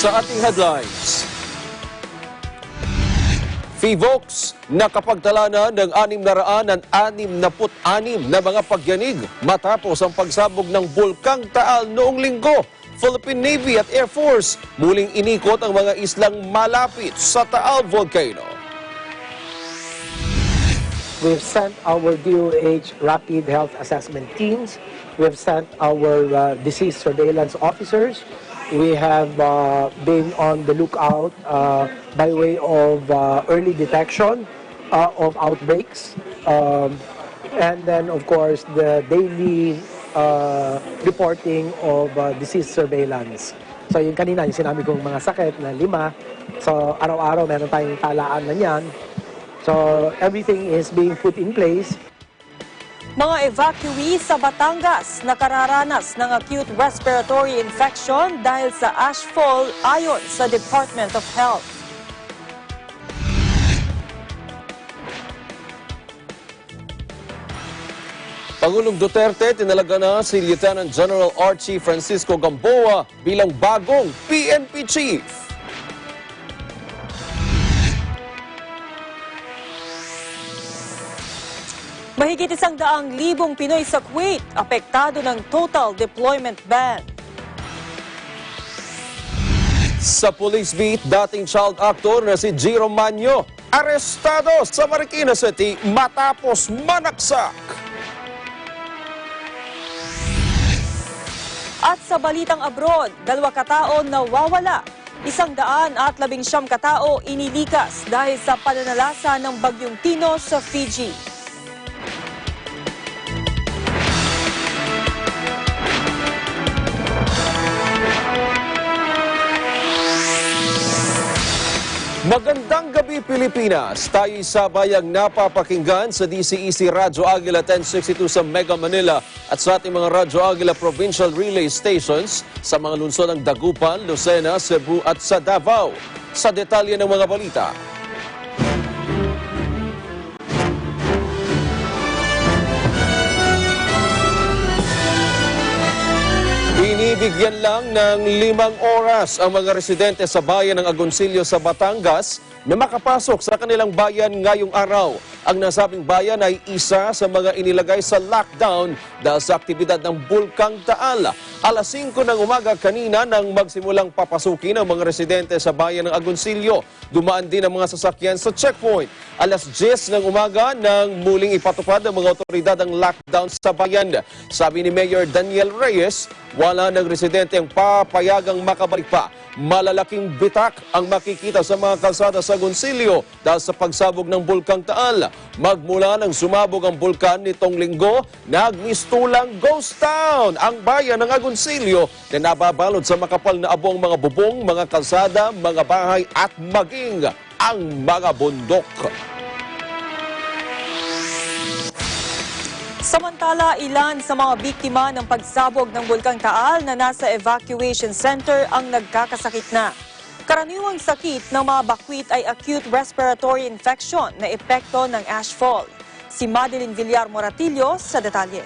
Sa ating headlines, FIVOX nakapagtala na ng 666 na mga pagyanig matapos ang pagsabog ng Bulkang Taal noong linggo. Philippine Navy at Air Force muling inikot ang mga islang malapit sa Taal Volcano. We've sent our DOH Rapid Health Assessment teams. We've sent our disease surveillance officers. We have been on the lookout by way of early detection of outbreaks. And then, of course, the daily reporting of disease surveillance. So, yung kanina, yung sinabi kong mga sakit na 5. So, araw-araw meron tayong talaan na yan. So, everything is being put in place. Mga evacuee sa Batangas nakararanas ng acute respiratory infection dahil sa ashfall ayon sa Department of Health. Pangulong Duterte tinalaga na si Lieutenant General Archie Francisco Gamboa bilang bagong PNP Chief. Mahigit 100,000 Pinoy sa Kuwait apektado ng total deployment ban. Sa police beat, dating child actor na si Jiro Manyo, arestado sa Marikina City matapos manaksak. At sa balitang abroad, 2 katao nawawala. 119 katao inilikas dahil sa pananalasa ng bagyong Tino sa Fiji. Magandang gabi, Pilipinas! Tayo'y sabayang napapakinggan sa DCEC Radyo Agila 1062 sa Mega Manila at sa ating mga Radyo Agila Provincial Relay Stations sa mga lungsod ng Dagupan, Lucena, Cebu at sa Davao. Sa detalye ng mga balita. Binibigyan lang ng 5 oras ang mga residente sa bayan ng Agoncillo sa Batangas na makapasok sa kanilang bayan ngayong araw. Ang nasabing bayan ay isa sa mga inilagay sa lockdown dahil sa aktibidad ng Bulkang Taal. Alas 5 ng umaga kanina nang magsimulang papasukin ang mga residente sa bayan ng Agoncillo. Dumaan din ang mga sasakyan sa checkpoint. Alas 10 ng umaga nang muling ipatupad ng mga otoridad ang lockdown sa bayan. Sabi ni Mayor Daniel Reyes, wala ng residente ang papayagang makabalik pa. Malalaking bitak ang makikita sa mga kalsada sa Agoncillo dahil sa pagsabog ng Bulkang Taal. Magmula nang sumabog ang bulkan nitong linggo, nagmistulang ghost town ang bayan ng Agoncillo na nababalot sa makapal na abong mga bubong, mga kalsada, mga bahay at maging ang mga bundok. Samantala, ilan sa mga biktima ng pagsabog ng Bulkang Taal na nasa evacuation center ang nagkakasakit na. Karaniwang sakit ng mga bakwit ay acute respiratory infection na epekto ng ashfall. Si Madeline Villar Moratillo sa detalye.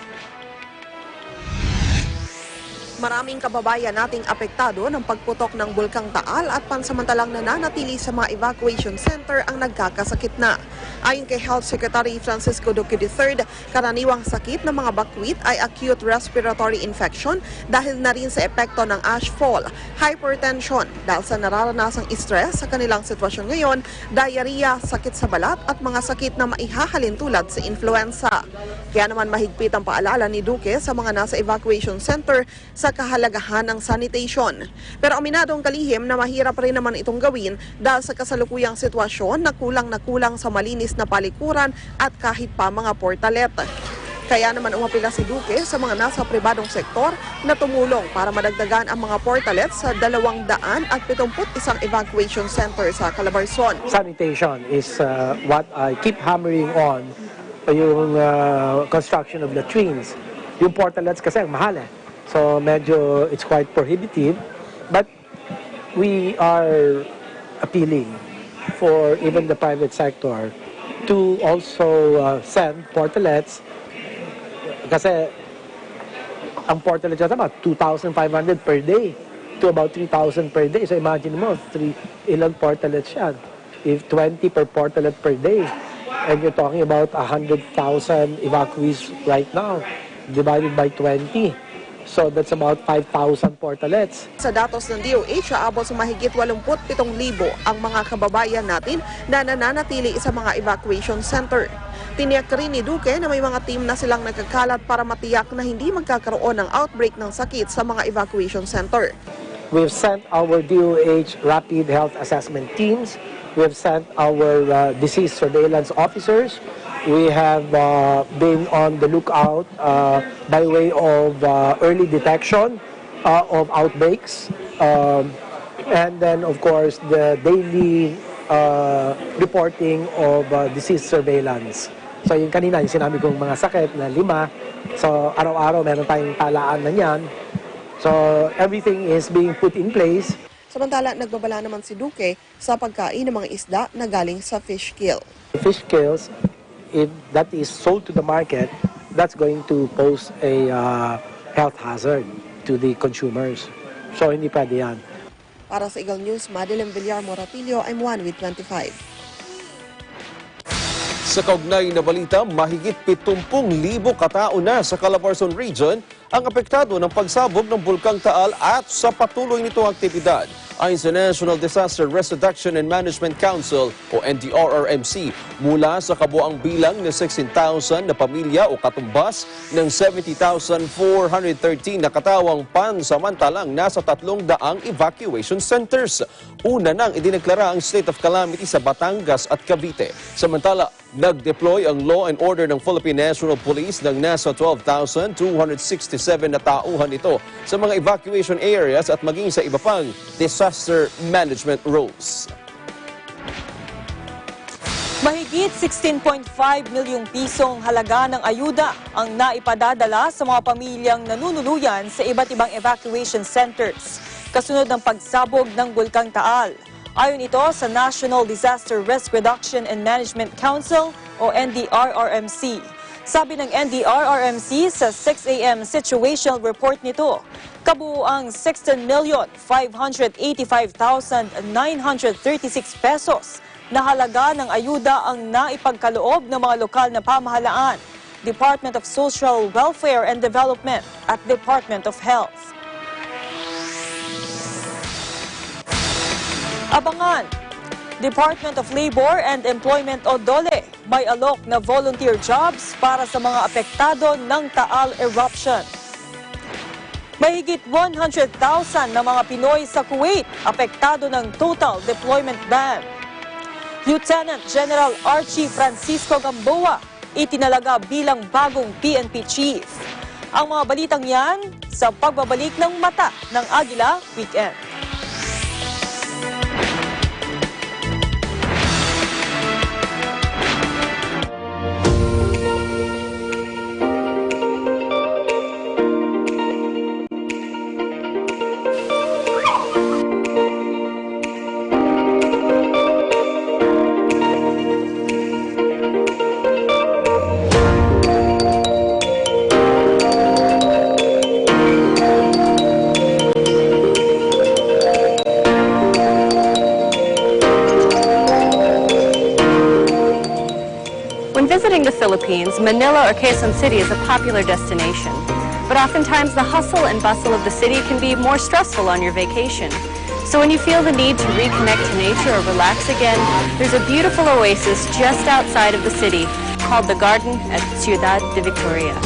Maraming kababayan nating apektado ng pagputok ng Bulkang Taal at pansamantalang nananatili sa mga evacuation center ang nagkakasakit na. Ayon kay Health Secretary Francisco Duque III, karaniwang sakit ng mga bakwit ay acute respiratory infection dahil na rin sa epekto ng ashfall, hypertension dahil sa nararanasang stress sa kanilang sitwasyon ngayon, diarrhea, sakit sa balat at mga sakit na maihahalin tulad sa influenza. Kaya naman mahigpit ang paalala ni Duque sa mga nasa evacuation center sa kahalagahan ng sanitation. Pero aminadong kalihim na mahirap rin naman itong gawin dahil sa kasalukuyang sitwasyon na kulang sa malinis na palikuran at kahit pa mga portalet. Kaya naman umapila si Duque sa mga nasa pribadong sektor na tumulong para madagdagan ang mga portalet sa 271 evacuation center sa Calabarzon. Sanitation is what I keep hammering on, yung construction of latrines. Yung portalets kasi ang mahal eh. So medyo it's quite prohibitive, but we are appealing for even the private sector to also send portalets kasi ang portalets yata 2,500 per day. to about 3,000 per day. So imagine mo, ilang portalets yan. If 20 per portalet per day, and you're talking about 100,000 evacuees right now, divided by 20. So that's about 5,000 portalets. Sa datos ng DOH, aabot sa mahigit 87,000 ang mga kababayan natin na nananatili sa mga evacuation center. Tiniyak rin ni Duque na may mga team na silang nagkakalat para matiyak na hindi magkakaroon ng outbreak ng sakit sa mga evacuation center. We've sent our DOH rapid health assessment teams. We've sent our disease surveillance officers. We have been on the lookout by way of early detection of outbreaks. And then, of course, the daily reporting of disease surveillance. So yung kanina, yung sinabi kong mga sakit na 5. So araw-araw meron tayong talaan na yan. So everything is being put in place. Samantala, nagbabala naman si Duque sa pagkain ng mga isda na galing sa fish kill. Fish kills, if that is sold to the market, that's going to pose a health hazard to the consumers. So hindi pwede yan. Para sa Eagle News, Madeline Villar Moratillo, I'm 1 with 25. Sa kaugnay na balita, mahigit 70,000 katao na sa Calabarzon Region ang apektado ng pagsabog ng Bulkang Taal at sa patuloy nitong aktibidad. Ayon sa National Disaster Risk Reduction and Management Council o NDRRMC, mula sa kabuang bilang ng 16,000 na pamilya o katumbas ng 70,413 na katawang pansamantalang nasa 300 evacuation centers. Una nang idineklara ang state of calamity sa Batangas at Cavite. Samantala, nag-deploy ang Law and Order ng Philippine National Police ng nasa 12,267 na tauhan ito sa mga evacuation areas at maging sa iba pang disaster management roles. Mahigit 16.5 milyong pisong halaga ng ayuda ang naipadadala sa mga pamilyang nanunuluyan sa iba't ibang evacuation centers kasunod ng pagsabog ng Bulkang Taal. Ayon ito sa National Disaster Risk Reduction and Management Council o NDRRMC. Sabi ng NDRRMC sa 6 a.m. situational report nito, kabuuang 16,585,936 pesos na halaga ng ayuda ang naipagkaloob ng mga lokal na pamahalaan, Department of Social Welfare and Development at Department of Health. Abangan, Department of Labor and Employment o DOLE may alok na volunteer jobs para sa mga apektado ng Taal eruption. Mahigit 100,000 na mga Pinoy sa Kuwait apektado ng total deployment ban. Lieutenant General Archie Francisco Gamboa itinalaga bilang bagong PNP chief. Ang mga balitang yan sa pagbabalik ng Mata ng Agila Weekend. When visiting the Philippines, Manila or Quezon City is a popular destination. But oftentimes the hustle and bustle of the city can be more stressful on your vacation. So when you feel the need to reconnect to nature or relax again, there's a beautiful oasis just outside of the city called the Garden at Ciudad de Victoria.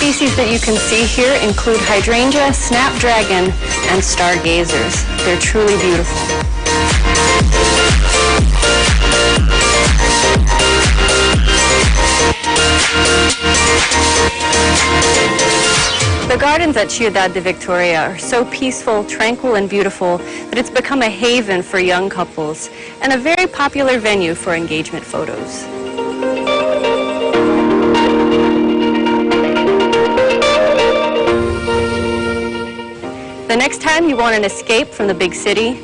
Species that you can see here include hydrangea, snapdragon, and stargazers. They're truly beautiful. The gardens at Ciudad de Victoria are so peaceful, tranquil, and beautiful that it's become a haven for young couples and a very popular venue for engagement photos. The next time you want an escape from the big city,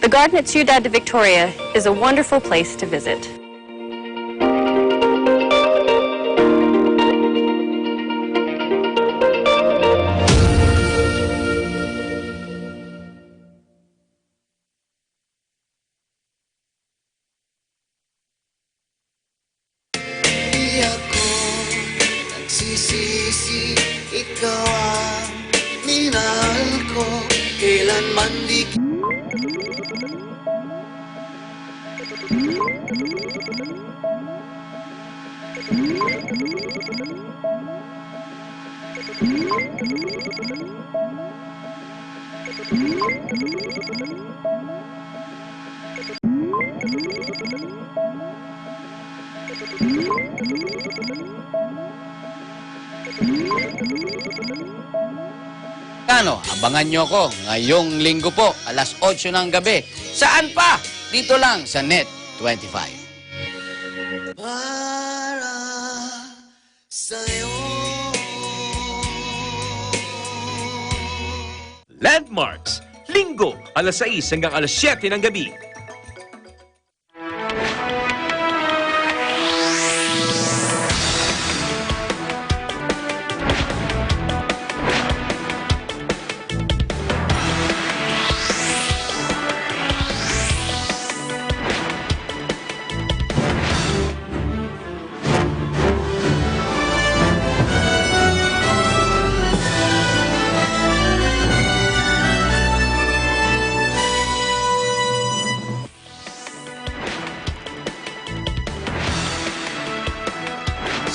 the garden at Ciudad de Victoria is a wonderful place to visit. Di ako nagsisisi, ikaw ang minahal ko, kailanman di Abangan nyo ko ngayong linggo po, alas 8 ng gabi. Saan pa? Dito lang sa Net 25. para sa'yo. Landmarks, Linggo, alas 6 hanggang alas 7 ng gabi.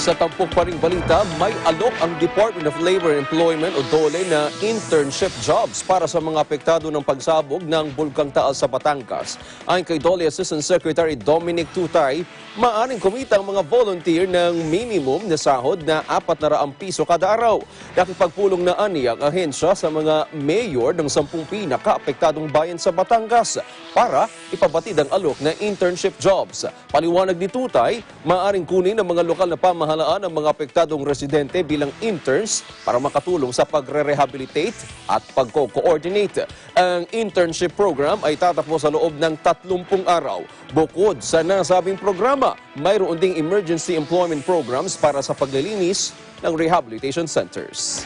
Sa tampok pa ring balita, may alok ang Department of Labor and Employment o DOLE na internship jobs para sa mga apektado ng pagsabog ng Bulkang Taal sa Batangas. Ayon kay DOLE Assistant Secretary Dominic Tutay, maaaring kumita ang mga volunteer ng minimum na sahod na 400 piso kada araw. Nakipagpulong na ani ang ahensya sa mga mayor ng 10 pinaka-apektadong bayan sa Batangas para ipabatid ang alok na internship jobs. Paliwanag ni Tutay, maaaring kunin ng mga lokal na pamahalaan ang mga apektadong residente bilang interns para makatulong sa pagre-rehabilitate at pagko-coordinate. Ang internship program ay tatakbo sa loob ng 30 araw. Bukod sa nasabing programa, mayroon ding emergency employment programs para sa paglilinis ng rehabilitation centers.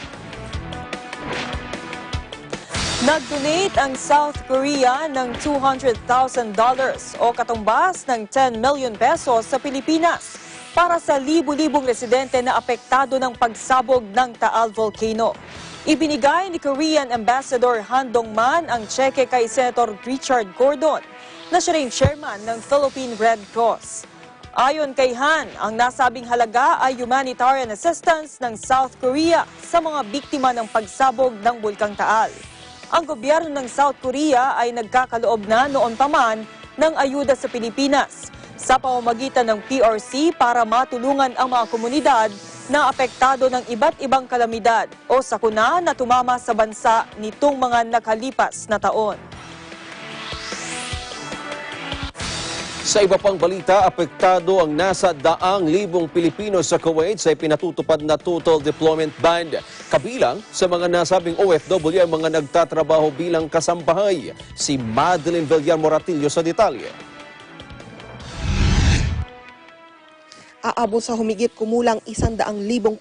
Nag-donate ang South Korea ng $200,000 o katumbas ng 10 million pesos sa Pilipinas para sa libu-libong residente na apektado ng pagsabog ng Taal Volcano. Ibinigay ni Korean Ambassador Han Dong-man ang tseke kay Senator Richard Gordon na siya rin chairman ng Philippine Red Cross. Ayon kay Han, ang nasabing halaga ay humanitarian assistance ng South Korea sa mga biktima ng pagsabog ng Bulkang Taal. Ang gobyerno ng South Korea ay nagkakaloob na noon pa man ng ayuda sa Pilipinas sa pamamagitan ng PRC para matulungan ang mga komunidad na apektado ng iba't ibang kalamidad o sakuna na tumama sa bansa nitong mga nakalipas na taon. Sa iba pang balita, apektado ang nasa 100,000 Pilipino sa Kuwait sa ipinatutupad na total deployment ban. Kabilang sa mga nasabing OFW ay mga nagtatrabaho bilang kasambahay. Si Madeline Villar Moratillo sa detalye. Aabot sa humigit kumulang 100,000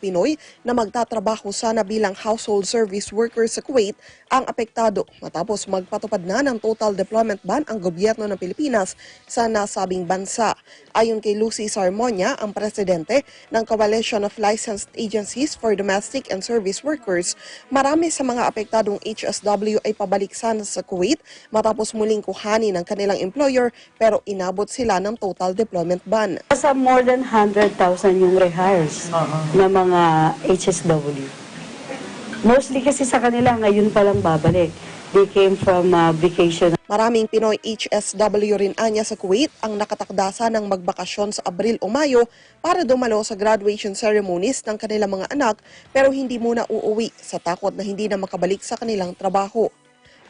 Pinoy na magtatrabaho sana bilang household service workers sa Kuwait ang apektado matapos magpatupad na ng total deployment ban ang gobyerno ng Pilipinas sa nasabing bansa. Ayon kay Lucy Sarmonia, ang presidente ng Coalition of Licensed Agencies for Domestic and Service Workers, marami sa mga apektadong HSW ay pabalik sana sa Kuwait matapos muling kuhanin ng kanilang employer pero inabot sila ng total deployment ban. Sa more than 100,000 yung rehires na mga HSW. Mostly kasi sa kanila ngayon pa lang babalik. They came from vacation. Maraming Pinoy HSW rin anya sa Kuwait ang nakatakdasa ng magbakasyon sa Abril o Mayo para dumalo sa graduation ceremonies ng kanilang mga anak pero hindi muna uuwi sa takot na hindi na makabalik sa kanilang trabaho.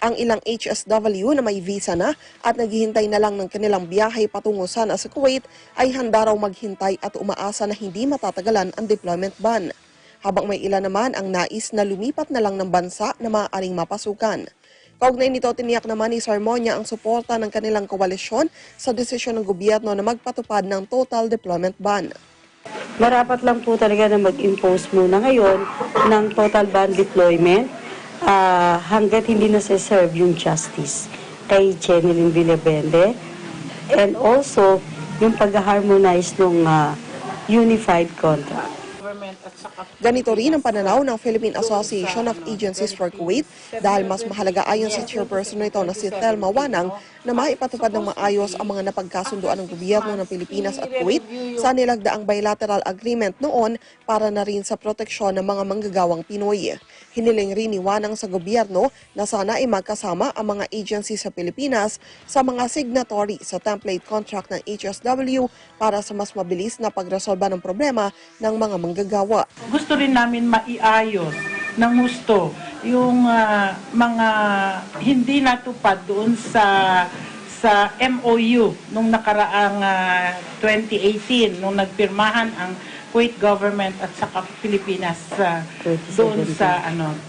Ang ilang HSW na may visa na at naghihintay na lang ng kanilang biyahe patungo sana sa Kuwait ay handa raw maghintay at umaasa na hindi matatagalan ang deployment ban. Habang may ilan naman ang nais na lumipat na lang ng bansa na maaaring mapasukan. Kaugnay nito, tiniyak naman ni Sarmonia ang suporta ng kanilang koalisyon sa desisyon ng gobyerno na magpatupad ng total deployment ban. Marapat lang po talaga na mag-impose muna ngayon ng total ban deployment hanggat hindi na-serve yung justice kay Jeneline Villavende and also yung pag-harmonize ng unified contract. Ganito rin ang pananaw ng Philippine Association of Agencies for Kuwait dahil mas mahalaga ayon sa chairperson nito na si Thelma Wanang na maipatupad ng maayos ang mga napagkasunduan ng gobyerno ng Pilipinas at Kuwait sa nilagdaang bilateral agreement noon para na rin sa proteksyon ng mga manggagawang Pinoy. Hiniling rin ni Wanang sa gobyerno na sana ay magkasama ang mga agency sa Pilipinas sa mga signatory sa template contract ng HSW para sa mas mabilis na pagresolba ng problema ng mga manggagawa. Gusto rin namin maiayos ng husto yung mga hindi natupad doon sa MOU nung nakaraang 2018 nung nagpirmahan ang Kuwait government at saka Pilipinas doon sa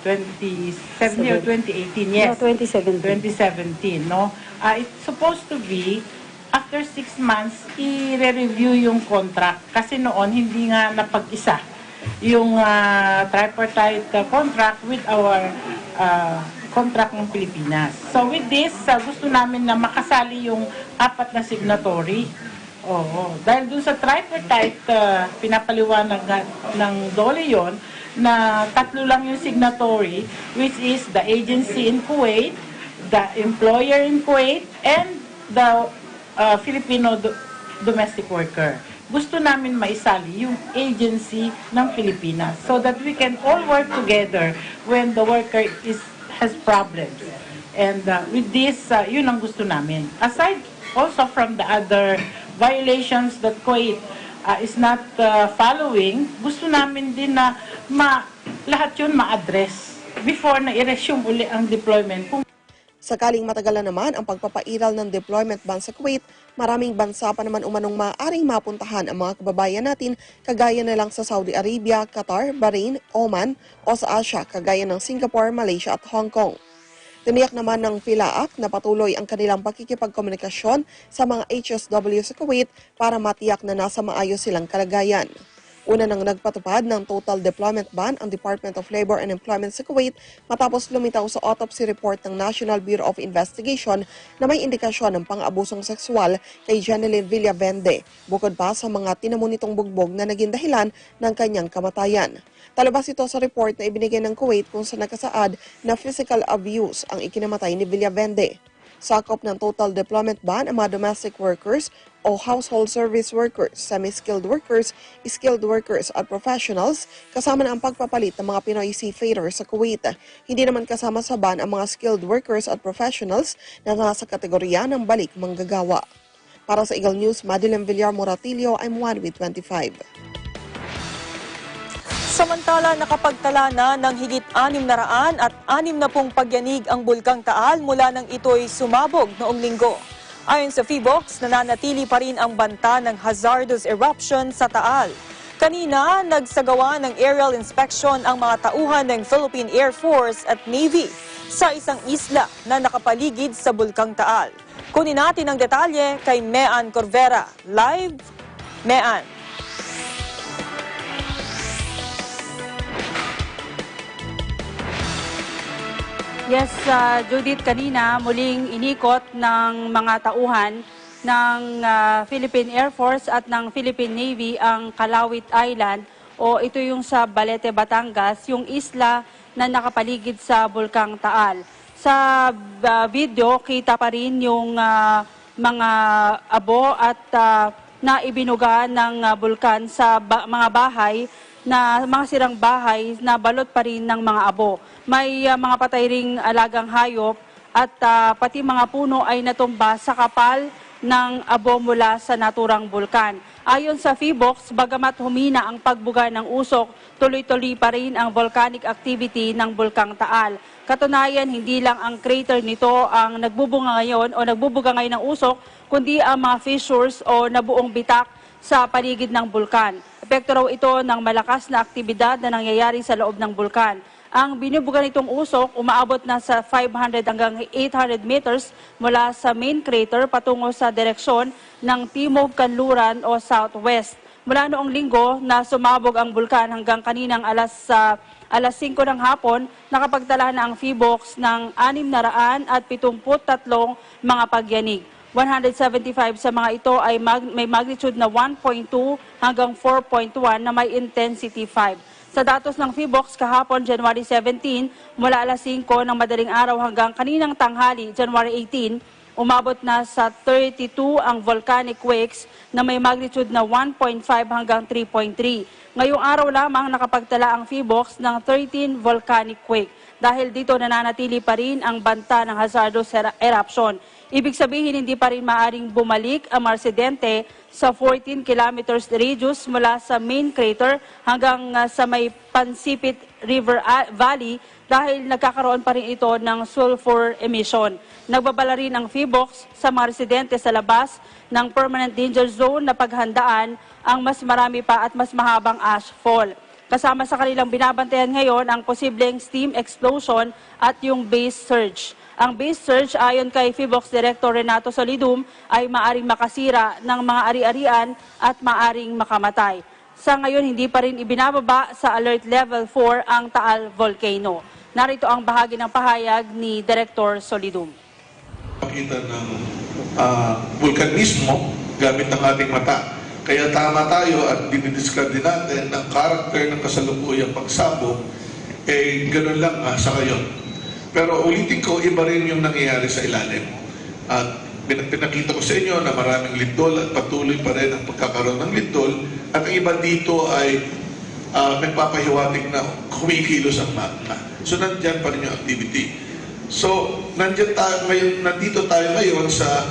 2017 or 2018, yes. No, 2017. 2017, no? It's supposed to be after 6 months i-review yung contract kasi noon hindi nga napag-isa yung tripartite contract with our contract ng Pilipinas. So with this, gusto namin na makasali yung 4 na signatory. Oo. Dahil dun sa tripartite, pinapaliwanag ng DOLE yon na 3 lang yung signatory, which is the agency in Kuwait, the employer in Kuwait, and the Filipino domestic worker. Gusto namin maisali yung agency ng Pilipinas so that we can all work together when the worker has problems. And with this, yun ang gusto namin. Aside also from the other violations that Kuwait is not following, gusto namin din na lahat yun ma-address before na i-resume uli ang deployment. Sakaling matagalan naman ang pagpapairal ng deployment ban sa Kuwait, maraming bansa pa naman umanong maaaring mapuntahan ang mga kababayan natin kagaya na lang sa Saudi Arabia, Qatar, Bahrain, Oman o sa Asia kagaya ng Singapore, Malaysia at Hong Kong. Tiniyak naman ng PhilAC na patuloy ang kanilang pakikipagkomunikasyon sa mga HSW sa Kuwait para matiyak na nasa maayos silang kalagayan. Una nang nagpatupad ng total deployment ban ang Department of Labor and Employment sa Kuwait matapos lumitaw sa autopsy report ng National Bureau of Investigation na may indikasyon ng pang-abusong sexual kay Jeneline Villavende, bukod pa sa mga tinamo nitong bugbog na naging dahilan ng kanyang kamatayan. Talabas ito sa report na ibinigay ng Kuwait kung saan nakasaad na physical abuse ang ikinamatay ni Villavende. Sakop ng total deployment ban ang mga domestic workers o household service workers, semi-skilled workers, skilled workers at professionals kasama na ang pagpapalit ng mga Pinoy seafarers sa Kuwait. Hindi naman kasama sa ban ang mga skilled workers at professionals na nasa kategorya ng balik manggagawa. Para sa Eagle News, Madeline Villar Moratillo, I'm 1 with 25. Samantala, nakapagtala na ng higit 600 at 60 pagyanig ang Bulkang Taal mula nang ito'y sumabog noong linggo. Ayon sa PHIVOLCS, nananatili pa rin ang banta ng hazardous eruption sa Taal. Kanina, nagsagawa ng aerial inspection ang mga tauhan ng Philippine Air Force at Navy sa isang isla na nakapaligid sa Bulkang Taal. Kunin natin ang detalye kay Mean Corvera. Live, Mean. Yes, Judith, kanina muling inikot ng mga tauhan ng Philippine Air Force at ng Philippine Navy ang Calawit Island o ito yung sa Balete, Batangas, yung isla na nakapaligid sa Bulkang Taal. Sa video, kita pa rin yung mga abo at na ibinuga ng bulkan sa mga bahay na mga sirang bahay na balot pa rin ng mga abo. May mga patay ring alagang hayop at pati mga puno ay natumba sa kapal ng abo mula sa naturang bulkan. Ayon sa PHIVOLCS, bagamat humina ang pagbuga ng usok, tuloy-tuloy pa rin ang volcanic activity ng Bulkang Taal. Katunayan, hindi lang ang crater nito ang nagbubuga ngayon ng usok, kundi ang mga fissures o nabuong bitak sa paligid ng bulkan. Epekto raw ito ng malakas na aktibidad na nangyayari sa loob ng bulkan. Ang binubuga nitong usok umaabot na sa 500 hanggang 800 meters mula sa main crater patungo sa direksyon ng Timog Kanluran o Southwest. Mula noong linggo na sumabog ang bulkan hanggang kaninang alas 5 ng hapon, nakapagtala na ang PHIVOLCS ng 673 mga pagyanig. 175 sa mga ito ay may magnitude na 1.2 hanggang 4.1 na may intensity 5. Sa datos ng PHIVOLCS kahapon, January 17, mula alas 5 ng madaling araw hanggang kaninang tanghali, January 18, umabot na sa 32 ang volcanic quakes na may magnitude na 1.5 hanggang 3.3. Ngayong araw lamang nakapagtala ang PHIVOLCS ng 13 volcanic quake. Dahil dito nananatili pa rin ang banta ng hazardous eruption. Ibig sabihin hindi pa rin maaring bumalik ang mga residente sa 14 kilometers radius mula sa main crater hanggang sa may Pansipit River Valley dahil nagkakaroon pa rin ito ng sulfur emission. Nagbabala rin ang PHIVOLCS sa mga residente sa labas ng permanent danger zone na paghandaan ang mas marami pa at mas mahabang ashfall. Kasama sa kanilang binabantayan ngayon ang posibleng steam explosion at yung base surge. Ang base surge ayon kay PHIVOLCS Director Renato Solidum ay maaring makasira ng mga ari-arian at maaring makamatay. Sa ngayon hindi pa rin ibinababa sa alert level 4 ang Taal Volcano. Narito ang bahagi ng pahayag ni Director Solidum. Pakita ng vulkanismo gamit ang ating mata. Kaya tama tayo at dinidiscard din natin ang karakter ng kasalukuyang pagsabog, gano'n lang sa ngayon. Pero ulitin ko, iba rin yung nangyayari sa ilalim. At pinakita ko sa inyo na maraming lindol at patuloy pa rin ang pagkakaroon ng lindol. At ang iba dito ay nagpapahiwatig na kumikilos ang magma. So nandyan pa rin yung activity. So nandito tayo ngayon sa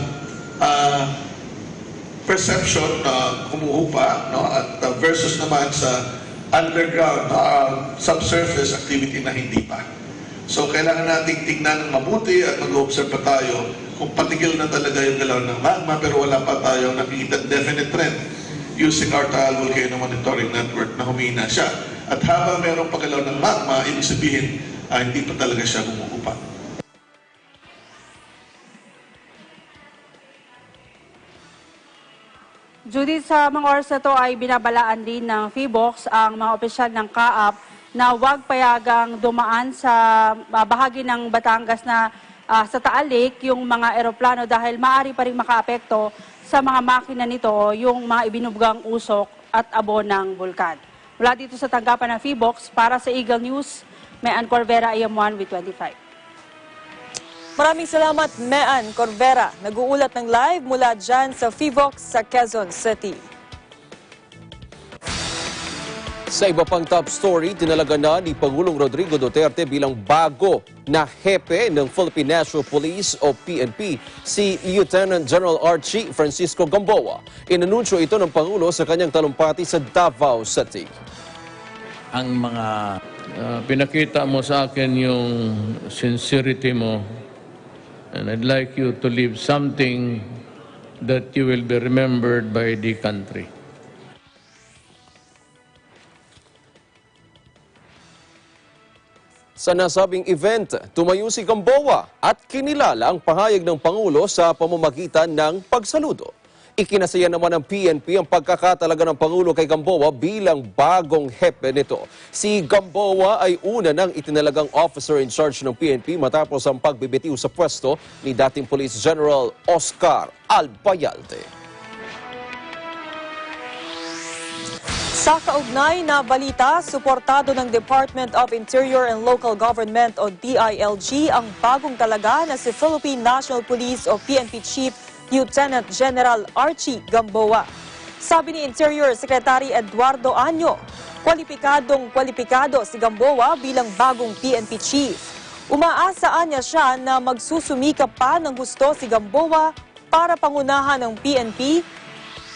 perception na kumuhupa, no? At versus naman sa underground, subsurface activity na hindi pa. So kailangan nating tignan ng mabuti at mag-observe pa tayo kung patigil na talaga yung galaw ng magma pero wala pa tayong nakikita definite trend using our Taal Volcano Monitoring Network na humina siya. At habang mayroong pagalaw ng magma, ibig sabihin hindi pa talaga siya kumuhupa. Judith, sa mga oras na ito ay binabalaan din ng PHIVOLCS ang mga opisyal ng CAAP na huwag payagang dumaan sa bahagi ng Batangas na sa Taal Lake yung mga eroplano dahil maaari pa rin makaapekto sa mga makina nito yung mga ibinubugang usok at abo ng bulkan. Mula dito sa tanggapan ng PHIVOLCS, para sa Eagle News, Mean Corvera, AM1 with 25. Maraming salamat, Mean Corvera. Nag-uulat ng live mula dyan sa PHIVOLCS sa Quezon City. Sa iba pang top story, tinalaga na ni Pangulong Rodrigo Duterte bilang bago na hepe ng Philippine National Police o PNP, si Lieutenant General Archie Francisco Gamboa. Inanunsyo ito ng Pangulo sa kanyang talumpati sa Davao City. Ang mga pinakita mo sa akin yung sincerity mo, and I'd like you to leave something that you will be remembered by the country. Sa nasabing event, tumayo si Gamboa at kinilala ang pahayag ng Pangulo sa pamamagitan ng pagsaludo. Ikinasaya naman ng PNP ang pagkakatalaga ng Pangulo kay Gamboa bilang bagong hepe nito. Si Gamboa ay una ng itinalagang officer in charge ng PNP matapos ang pagbibitiw sa pwesto ni dating Police General Oscar Albayalte. Sa kaugnay na balita, suportado ng Department of Interior and Local Government o DILG ang bagong talaga na si Philippine National Police o PNP Chief Lieutenant General Archie Gamboa. Sabi ni Interior Secretary Eduardo Año, kwalipikado si Gamboa bilang bagong PNP chief. Umaasaan niya siya na magsusumikap pa ng gusto si Gamboa para pangunahan ng PNP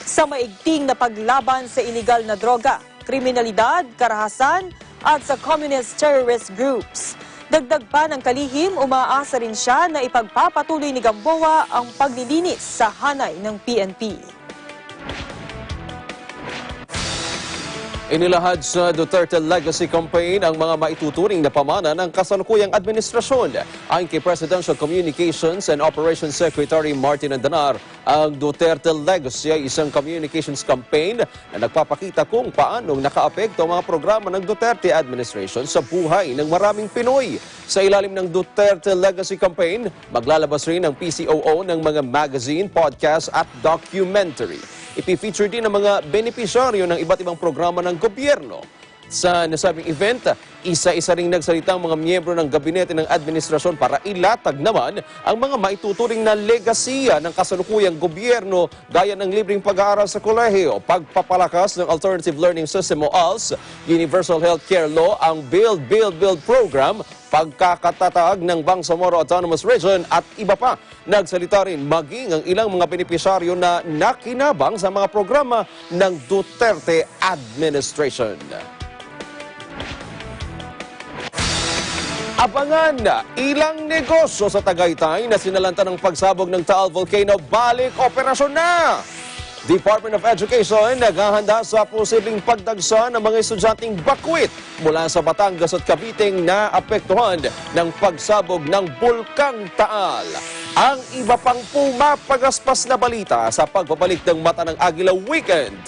sa maigting na paglaban sa iligal na droga, kriminalidad, karahasan at sa communist terrorist groups. Dagdag pa ng kalihim, umaasa rin siya na ipagpapatuloy ni Gamboa ang paglilinis sa hanay ng PNP. Inilahad sa Duterte Legacy Campaign ang mga maituturing na pamana ng kasalukuyang administrasyon. Ayon kay Presidential Communications and Operations Secretary Martin Andanar, ang Duterte Legacy ay isang communications campaign na nagpapakita kung paanong nakaapekto ang mga programa ng Duterte administration sa buhay ng maraming Pinoy. Sa ilalim ng Duterte Legacy Campaign, maglalabas rin ang PCOO ng mga magazine, podcast at documentary. Ipi-feature din ang mga benepisyaryo ng iba't ibang programa ng gobyerno. Sa nasabing event, isa-isa ring nagsalita ang mga miyembro ng gabinete ng administrasyon para ilatag naman ang mga maituturing na legasiya ng kasalukuyang gobyerno gaya ng libreng pag-aaral sa kolehiyo, pagpapalakas ng Alternative Learning System o ALS, Universal Healthcare Law, ang Build Program, pagkakatatag ng Bangsamoro Autonomous Region at iba pa. Nagsalita rin maging ang ilang mga benepisyaryo na nakinabang sa mga programa ng Duterte administration. Abangan na ilang negosyo sa Tagaytay na sinalanta ng pagsabog ng Taal Volcano balik operasyon na. Department of Education naghahanda sa posibleng pagdagsa ng mga estudyanteng bakwit mula sa Batangas at Caviting na apektuhan ng pagsabog ng Bulkang Taal. Ang iba pang pumapagaspas na balita sa pagbabalik ng Mata ng Agila Weekend.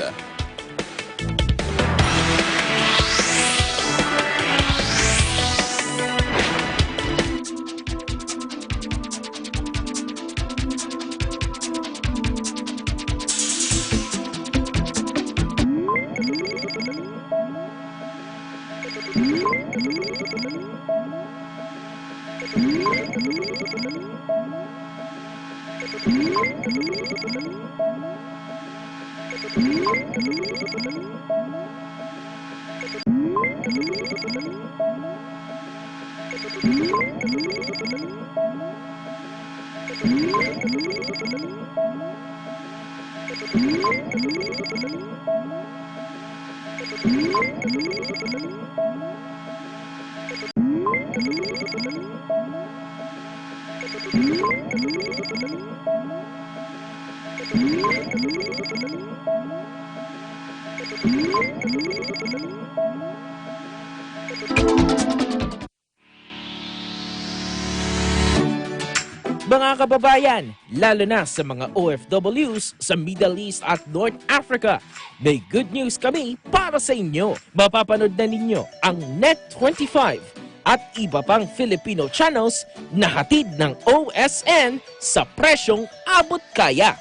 Mga kababayan, lalo na sa mga OFWs sa Middle East at North Africa, may good news kami para sa inyo. Mapapanood na ninyo ang Net25 at iba pang Filipino channels na hatid ng OSN sa presyong abot kaya.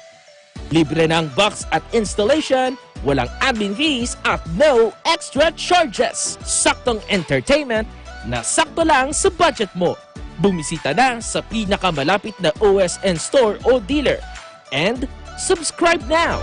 Libre ng box at installation, walang admin fees at no extra charges. Saktong entertainment na sakto lang sa budget mo. Bumisita na sa pinakamalapit na OSN store o dealer and subscribe now!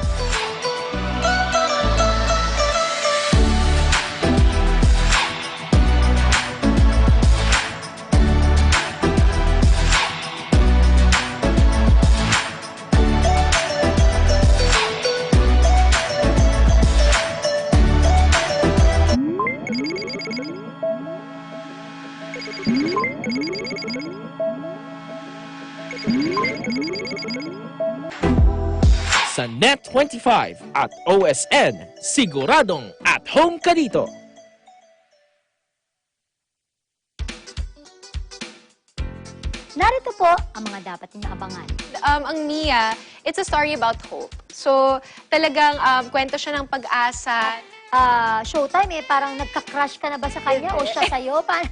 Sa Net25 at OSN, siguradong at home ka dito. Narito po ang mga dapat ninyong abangan. Ang Mia, it's a story about hope. So, talagang kwento siya ng pag-asa. Showtime parang nagka-crush ka na ba sa kanya o siya sa'yo? Ay,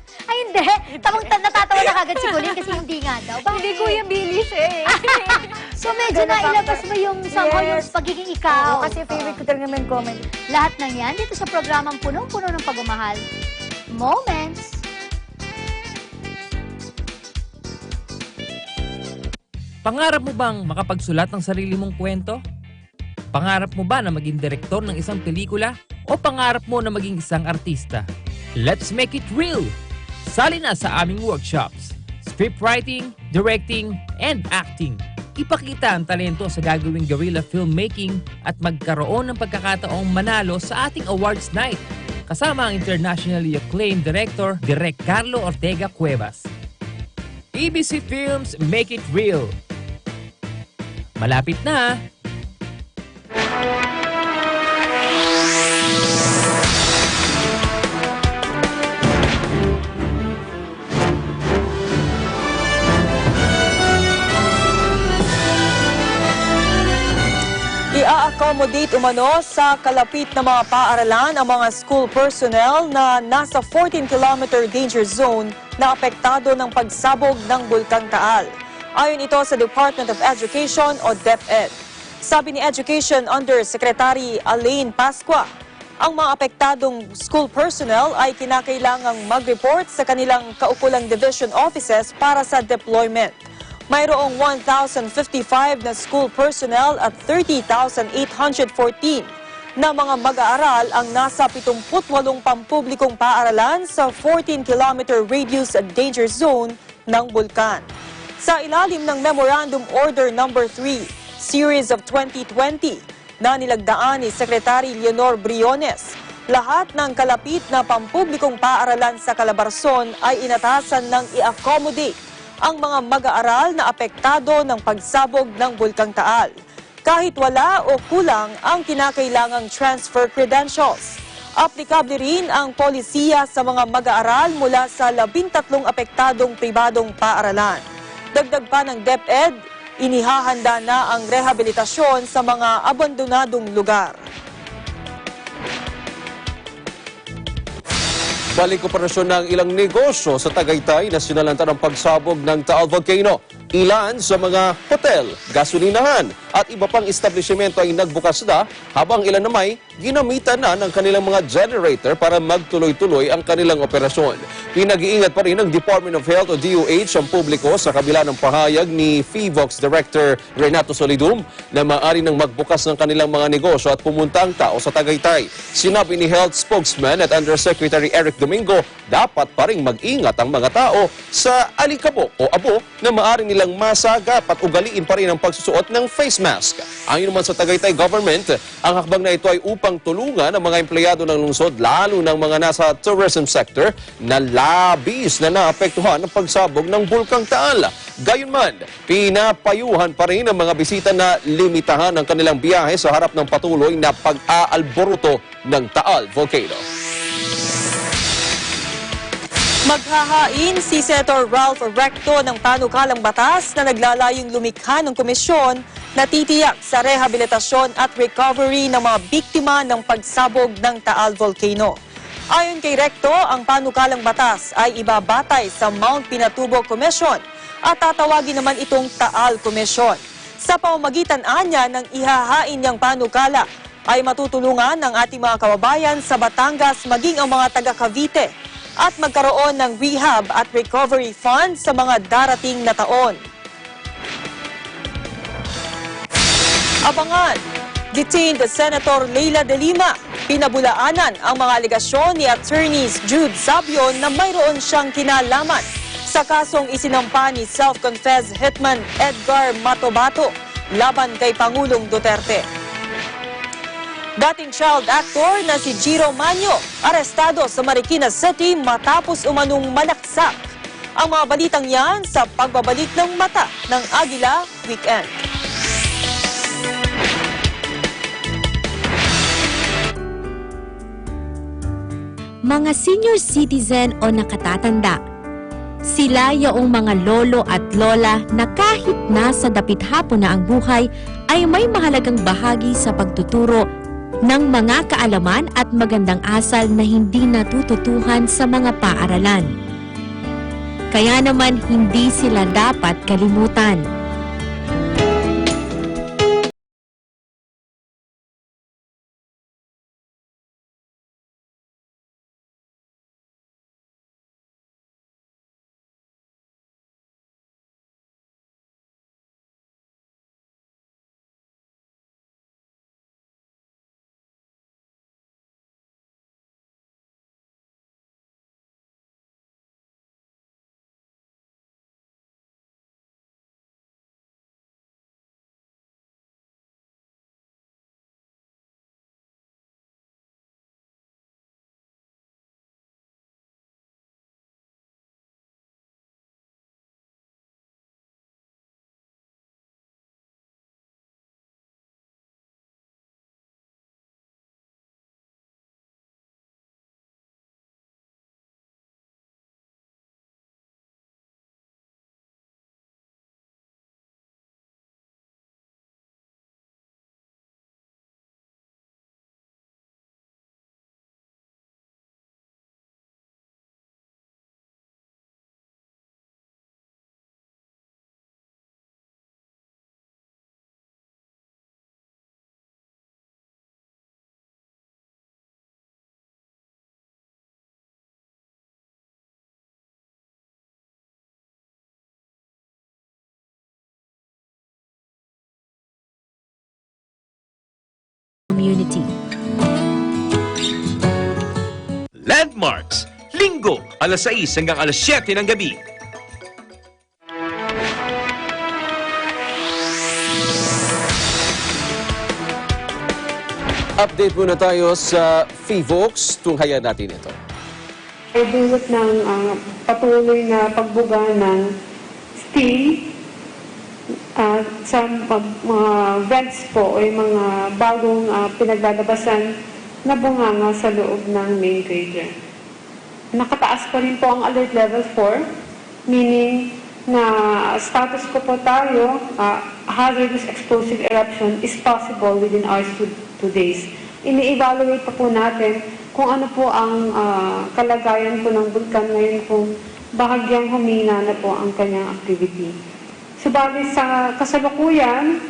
hindi. Natatawa na kagad si Colleen kasi hindi nga daw. Bakit? Hindi, Kuya Billy siya eh. So, medyo nailabas mo yung somehow yung pagiging ikaw. Kasi favorite ko talaga naman comedy. Lahat ng yan dito sa programang punong-puno ng pagmamahal. Moments. Pangarap mo bang makapagsulat ng sarili mong kwento? Pangarap mo ba na maging direktor ng isang pelikula? O pangarap mo na maging isang artista? Let's make it real! Sali na sa aming workshops. Scriptwriting, directing, and acting. Ipakita ang talento sa gagawing guerrilla filmmaking at magkaroon ng pagkakataong manalo sa ating awards night. Kasama ang internationally acclaimed director, Direk Carlo Ortega Cuevas. EBC Films Make It Real. Malapit na! I-accommodate umano sa kalapit na mga paaralan ang mga school personnel na nasa 14-kilometer danger zone na apektado ng pagsabog ng Bulkang Taal. Ayon ito sa Department of Education o DepEd. Sabi ni Education Undersecretary Alain Pascua, ang mga apektadong school personnel ay kinakailangang mag-report sa kanilang kaukulang division offices para sa deployment. Mayroong 1,055 na school personnel at 30,814 na mga mag-aaral ang nasa 78 pampublikong paaralan sa 14-kilometer radius danger zone ng bulkan. Sa ilalim ng Memorandum Order No. 3, Series of 2020 na nilagdaan ni Secretary Leonor Briones, lahat ng kalapit na pampublikong paaralan sa Calabarzon ay inatasan ng i-accommodate ang mga mag-aaral na apektado ng pagsabog ng Bulkang Taal, kahit wala o kulang ang kinakailangang transfer credentials. Aplikable rin ang polisiya sa mga mag-aaral mula sa 13 apektadong pribadong paaralan. Dagdag pa ng DepEd, inihahanda na ang rehabilitasyon sa mga abandonadong lugar. Balik operasyon ng ilang negosyo sa Tagaytay na sinalanta ng pagsabog ng Taal Volcano. Ilan sa mga hotel, gasolinahan at iba pang establishmento ay nagbukas na habang ilan namay ginamitan na ng kanilang mga generator para magtuloy-tuloy ang kanilang operasyon. Pinag-iingat pa rin ng Department of Health o DOH ang publiko sa kabila ng pahayag ni FIVOX Director Renato Solidum na maaari nang magbukas ng kanilang mga negosyo at pumunta ang tao sa Tagaytay. Sinabi ni Health Spokesman at Undersecretary Eric Domingo, dapat pa rin mag-ingat ang mga tao sa alikabok o abo na maaari nilang masagap at ugaliin pa rin ang pagsusuot ng face mask. Ayon naman sa Tagaytay Government, ang hakbang na ito ay upang tulungan ang mga empleyado ng lungsod, lalo ng mga nasa tourism sector na labis na naapektuhan ng pagsabog ng Bulkang Taal. Gayunman, pinapayuhan pa rin ang mga bisita na limitahan ang kanilang biyahe sa harap ng patuloy na pag-aalboruto ng Taal Volcano. Maghahain si Senator Ralph Recto ng panukalang batas na naglalayong lumikha ng komisyon na titiyak sa rehabilitasyon at recovery ng mga biktima ng pagsabog ng Taal Volcano. Ayon kay Recto, ang panukalang batas ay ibabatay sa Mount Pinatubo Commission at tatawagin naman itong Taal Commission. Sa pamamagitan anya ng ihahain niyang panukala ay matutulungan ng ating mga kababayan sa Batangas maging ang mga taga Cavite at magkaroon ng rehab at recovery fund sa mga darating na taon. Abangan, detained Senator Leila de Lima. Pinabulaanan ang mga alegasyon ni Attorneys Jude Sabio na mayroon siyang kinalaman sa kasong isinampa ni self-confessed Hitman Edgar Matobato laban kay Pangulong Duterte. Dating child actor na si Jiro Manyo, arestado sa Marikina City matapos umanong malaksak. Ang mga balitang yan sa pagbabalik ng mata ng Agila Weekend. Mga senior citizen o nakatatanda. Sila yaong mga lolo at lola na kahit nasa dapit hapon na ang buhay ay may mahalagang bahagi sa pagtuturo ng mga kaalaman at magandang asal na hindi natututuhan sa mga paaralan. Kaya naman hindi sila dapat kalimutan. community. Landmarks, Linggo, alas 6 hanggang alas 7 ng gabi. Update muna tayo sa FIVOX. Tunghayan natin ito. Ay dulot ng patuloy na pagbuga ng steel sa mga vents po o yung mga bagong pinaglalabasan na bunganga sa loob ng main crater. Nakataas pa rin po ang alert level 4, meaning na status ko po tayo, hazardous explosive eruption is possible within hours to 2 days. Ini-evaluate pa po natin kung ano po ang kalagayan po ng bulkan ngayon kung bahagyang humina na po ang kanyang activity. Subalit sa kasalukuyan,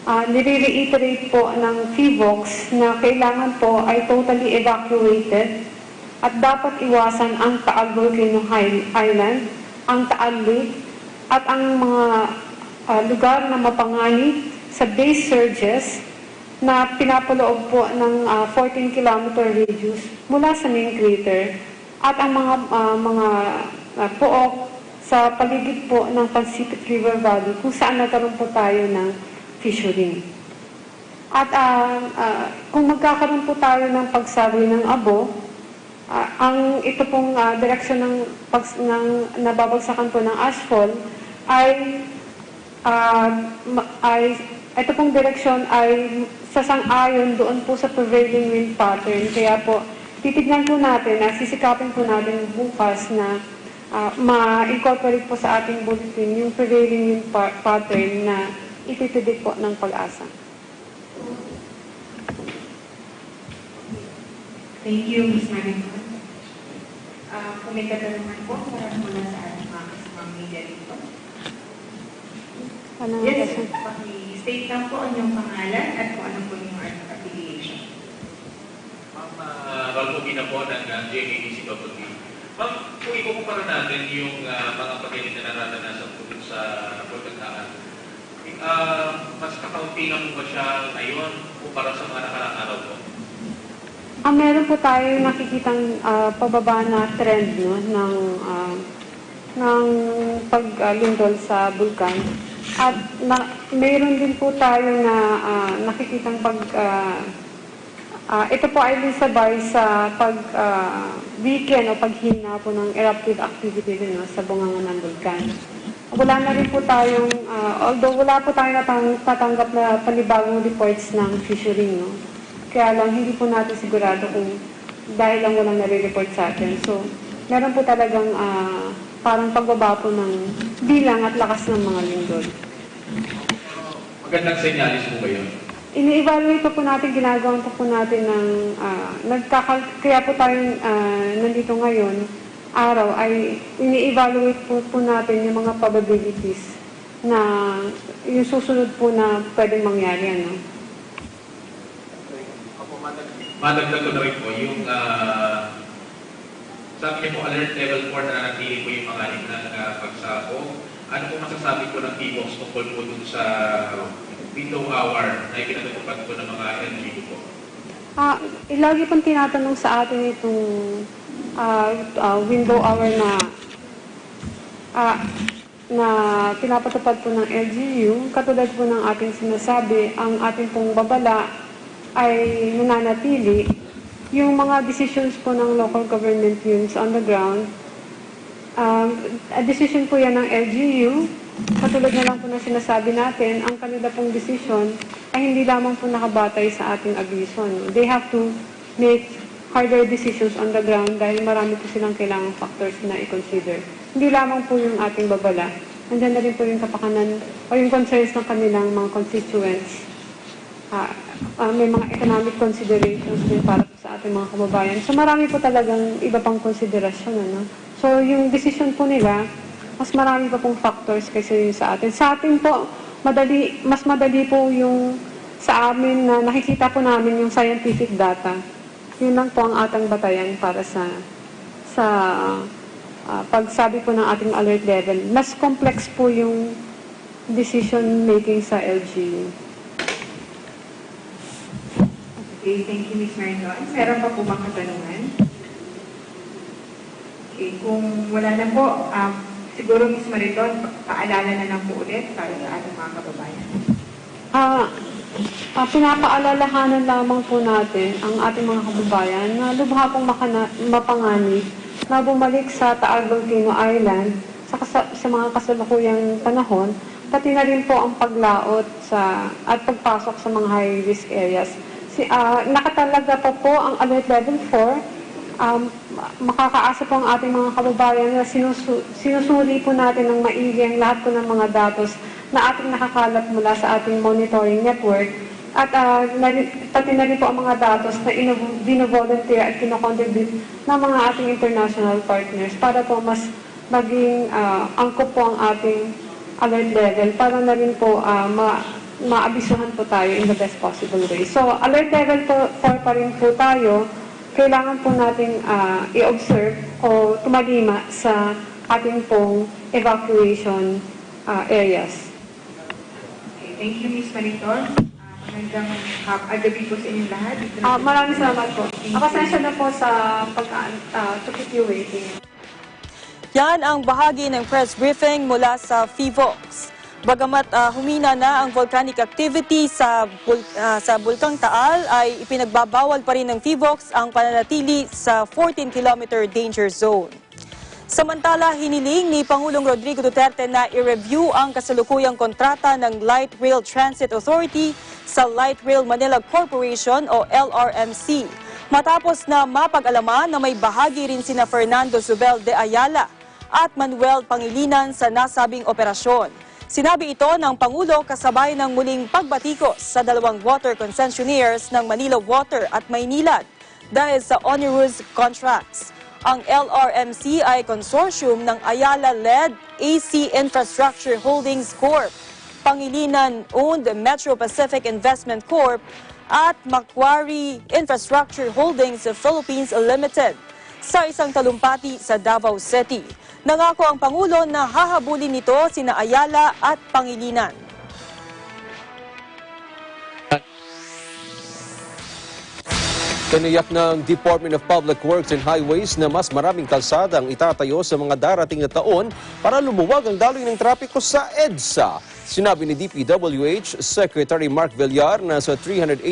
nire-reiterate po ng FIVOX na kailangan po ay totally evacuated at dapat iwasan ang Taal Volcano Island, ang Taal Lake, at ang mga lugar na mapanganib sa base surges na pinapaloob po ng 14-kilometer radius mula sa main crater at ang mga pook sa paligid po ng Pacific River Valley kung saan nagkaroon po tayo ng fissuring. At kung magkakaroon po tayo ng pagsabi ng abo, ang ito pong direksyon ng nababagsakan po ng ashfall ay ito pong direksyon ay sasang-ayon doon po sa prevailing wind pattern. Kaya po, titignan po natin, sisikapin po natin bukas na ma-incorporate po sa ating bulletin yung prevailing wind pattern na itipidik po ng Pag-asa. Thank you, Ms. Marimar. Kung may katanungan po, para muna sa ating mga kasamang media dito. Yes, paki-state lang po ang inyong pangalan at kung ano po yung affiliation. Ma'am, Balbogina po ng JADCWD. Ma'am, kung ikukumpara natin yung mga pagkalit na nararanasan po sa Bulkan-Taal, mas kakaunti lang po ba siya ngayon kumpara sa mga nakarang araw po? Meron po tayo nakikitang pababa na trend ng paglindol sa bulkan. At mayroon din po tayo na nakikitang ito po ay sabay sa weekend o paghina po ng eruptive activity din sa bunganga ng bulkan. Wala na rin po tayong, although wala po tayo natanggap na panibagong reports ng fissuring, no? Kaya lang hindi po natin sigurado kung dahil lang walang nare-report sa atin. So, meron po talagang parang pagbaba po ng bilang at lakas ng mga lindol. Magandang senyalis po ba yun? Ini-evaluate po natin, ginagawa po natin ng, kaya po tayo nandito ngayon, araw, ay ini-evaluate po natin yung mga probabilities na yung susunod po na pwedeng mangyari. Ano? Madagdag ko na rin po, yung sabi niyo po alert level 4 na nanatili po yung mga ng pagsabog. Ano po masasabi po ng FIVOX tungkol po dun sa window hour na ipinatutupad po ng mga LGU po? Lagi pong tinatanong sa atin itong window hour na pinapatupad po ng LGU. Katulad po ng ating sinasabi, ang ating pong babala ay nananatili. Yung mga decisions po ng local government units on the ground, a decision po yan ng LGU. Katulad na lang po na sinasabi natin, ang kanila pong decision ay hindi lamang po nakabatay sa ating abiso. No? They have to make harder decisions on the ground dahil marami po silang kailangang factors na i-consider. Hindi lamang po yung ating babala. Nandiyan na rin po yung kapakanan o yung concerns ng kanilang mga constituents. May mga economic considerations din para sa ating mga kababayan. So marami po talagang iba pang konsiderasyon. Ano? So yung decision po nila, mas marami pa pong factors kaysa sa atin. Sa atin po, mas madali po yung sa amin na nakikita po namin yung scientific data. Yun lang po ang ating batayan para sa pagsabi po ng ating alert level. Mas complex po yung decision making sa LGU. Okay, thank you, Ms. Mariton. Meron pa po bang katanungan? Okay, kung wala na po, siguro Ms. Mariton, paalala na lang po ulit para sa ating mga kababayan. Pinapaalalahanan lamang po natin ang ating mga kababayan na lubha pong mapanganib na bumalik sa Taal Volcano Island sa mga kasalukuyang panahon, pati na rin po ang paglaot at pagpasok sa mga high-risk areas. Nakatalaga pa po ang Alert Level 4. Makakaasa po ang ating mga kababayan na sinusuri po natin ng maigi ang lahat po ng mga datos na ating nakakalap mula sa ating monitoring network at pati na rin po ang mga datos na bino-volunteer at kino-contribute ng mga ating international partners para po mas maging angkop po ang ating alert level para na rin po maabisuhan po tayo in the best possible way. So, alert level 4 pa rin po tayo. Kailangan po nating i-observe o tumalima sa ating pong evacuation areas. Thank you, Ms. Mariton. Magandang gabi po sa inyong lahat. Maraming salamat po. Pasensya na po sa to keep you waiting. Yan ang bahagi ng press briefing mula sa FIVOX. Bagamat humina na ang volcanic activity sa Bulkang Taal, ay ipinagbabawal pa rin ng FIVOX ang pananatili sa 14-kilometer danger zone. Samantala, hiniling ni Pangulong Rodrigo Duterte na i-review ang kasalukuyang kontrata ng Light Rail Transit Authority sa Light Rail Manila Corporation o LRMC. Matapos na mapag-alaman na may bahagi rin sina Fernando Zubel de Ayala at Manuel Pangilinan sa nasabing operasyon. Sinabi ito ng Pangulo kasabay ng muling pagbatikos sa dalawang water concessionaires ng Manila Water at Maynilad dahil sa onerous contracts. Ang LRMC ay consortium ng Ayala-led AC Infrastructure Holdings Corp., Pangilinan-owned Metro Pacific Investment Corp., at Macquarie Infrastructure Holdings Philippines Limited sa isang talumpati sa Davao City. Nangako ang Pangulo na hahabulin nito sina Ayala at Pangilinan. Tiniyak ng Department of Public Works and Highways na mas maraming kalsada ang itatayo sa mga darating na taon para lumuwag ang daloy ng trapiko sa EDSA. Sinabi ni DPWH Secretary Mark Villar na sa 384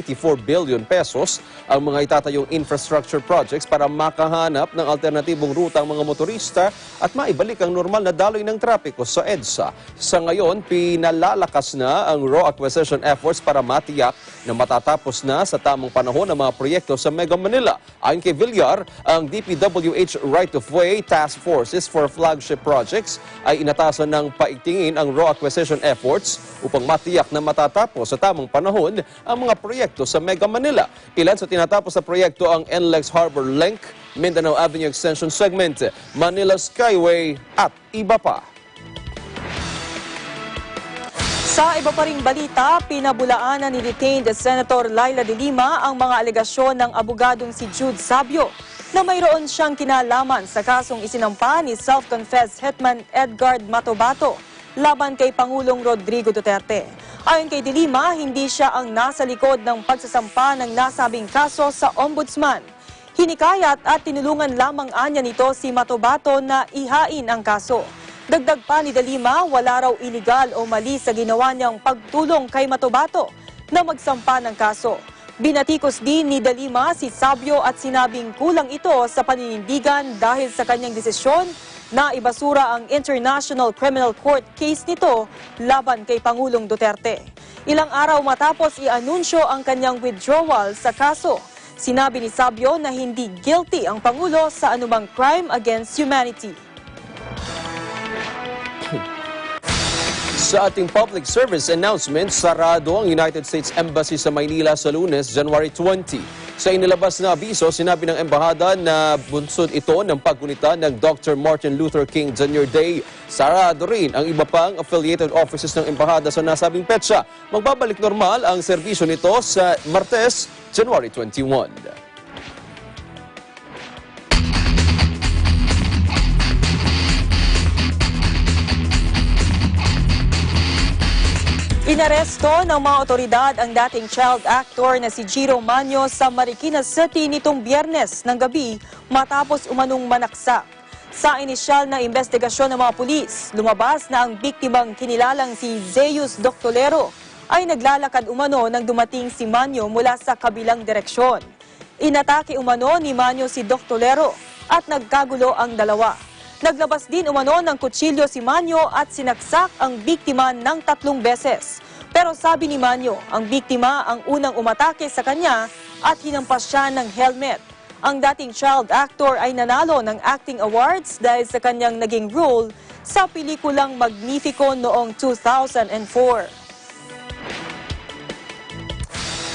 billion pesos ang mga itatayong infrastructure projects para makahanap ng alternatibong ruta ang mga motorista at maibalik ang normal na daloy ng trapiko sa EDSA. Sa ngayon, pinalalakas na ang raw acquisition efforts para matiyak na matatapos na sa tamang panahon ang mga proyekto sa Mega Manila. Ayon kay Villar, ang DPWH Right-of-Way Task Forces for Flagship Projects ay inatasan ng paigtingin ang raw acquisition efforts upang matiyak na matatapos sa tamang panahon ang mga proyekto sa Mega Manila. Ilan sa tinatapos na proyekto ang NLEX Harbor Link, Mindanao Avenue Extension Segment, Manila Skyway at iba pa. Sa iba pa ring balita, pinabulaanan ni detained Senator Laila de Lima ang mga alegasyon ng abogadong si Jude Sabio na mayroon siyang kinalaman sa kasong isinampa ni self-confessed Hetman Edgard Matobato laban kay Pangulong Rodrigo Duterte. Ayon kay de Lima, hindi siya ang nasa likod ng pagsasampa ng nasabing kaso sa ombudsman. Hinikayat at tinulungan lamang anya nito si Matobato na ihain ang kaso. Dagdag pa ni de Lima, wala raw iligal o mali sa ginawa niyang pagtulong kay Matobato na magsampa ng kaso. Binatikos din ni de Lima si Sabio at sinabing kulang ito sa paninindigan dahil sa kanyang desisyon na ibasura ang International Criminal Court case nito laban kay Pangulong Duterte. Ilang araw matapos i-anunsyo ang kanyang withdrawal sa kaso, sinabi ni Sabio na hindi guilty ang Pangulo sa anumang crime against humanity. Sa ating public service announcement, sarado ang United States Embassy sa Maynila sa Lunes, January 20. Sa inilabas na abiso, sinabi ng embahada na bunsod ito ng paggunita ng Dr. Martin Luther King Jr. Day. Sarado rin ang iba pang affiliated offices ng embahada sa nasabing petsa. Magbabalik normal ang serbisyo nito sa Martes, January 21. Inaresto ng mga otoridad ang dating child actor na si Jiro Manyo sa Marikina City nitong Biyernes ng gabi matapos umanong manaksak. Sa inisyal na investigasyon ng mga pulis, lumabas na ang biktimang kinilalang si Zeus Doctolero ay naglalakad umano nang dumating si Manyo mula sa kabilang direksyon. Inatake umano ni Manyo si Doctolero at nagkagulo ang dalawa. Naglabas din umano ng kutsilyo si Manyo at sinaksak ang biktima ng 3 beses. Pero sabi ni Manyo, ang biktima ang unang umatake sa kanya at hinampas siya ng helmet. Ang dating child actor ay nanalo ng acting awards dahil sa kanyang naging role sa pelikulang Magnifico noong 2004.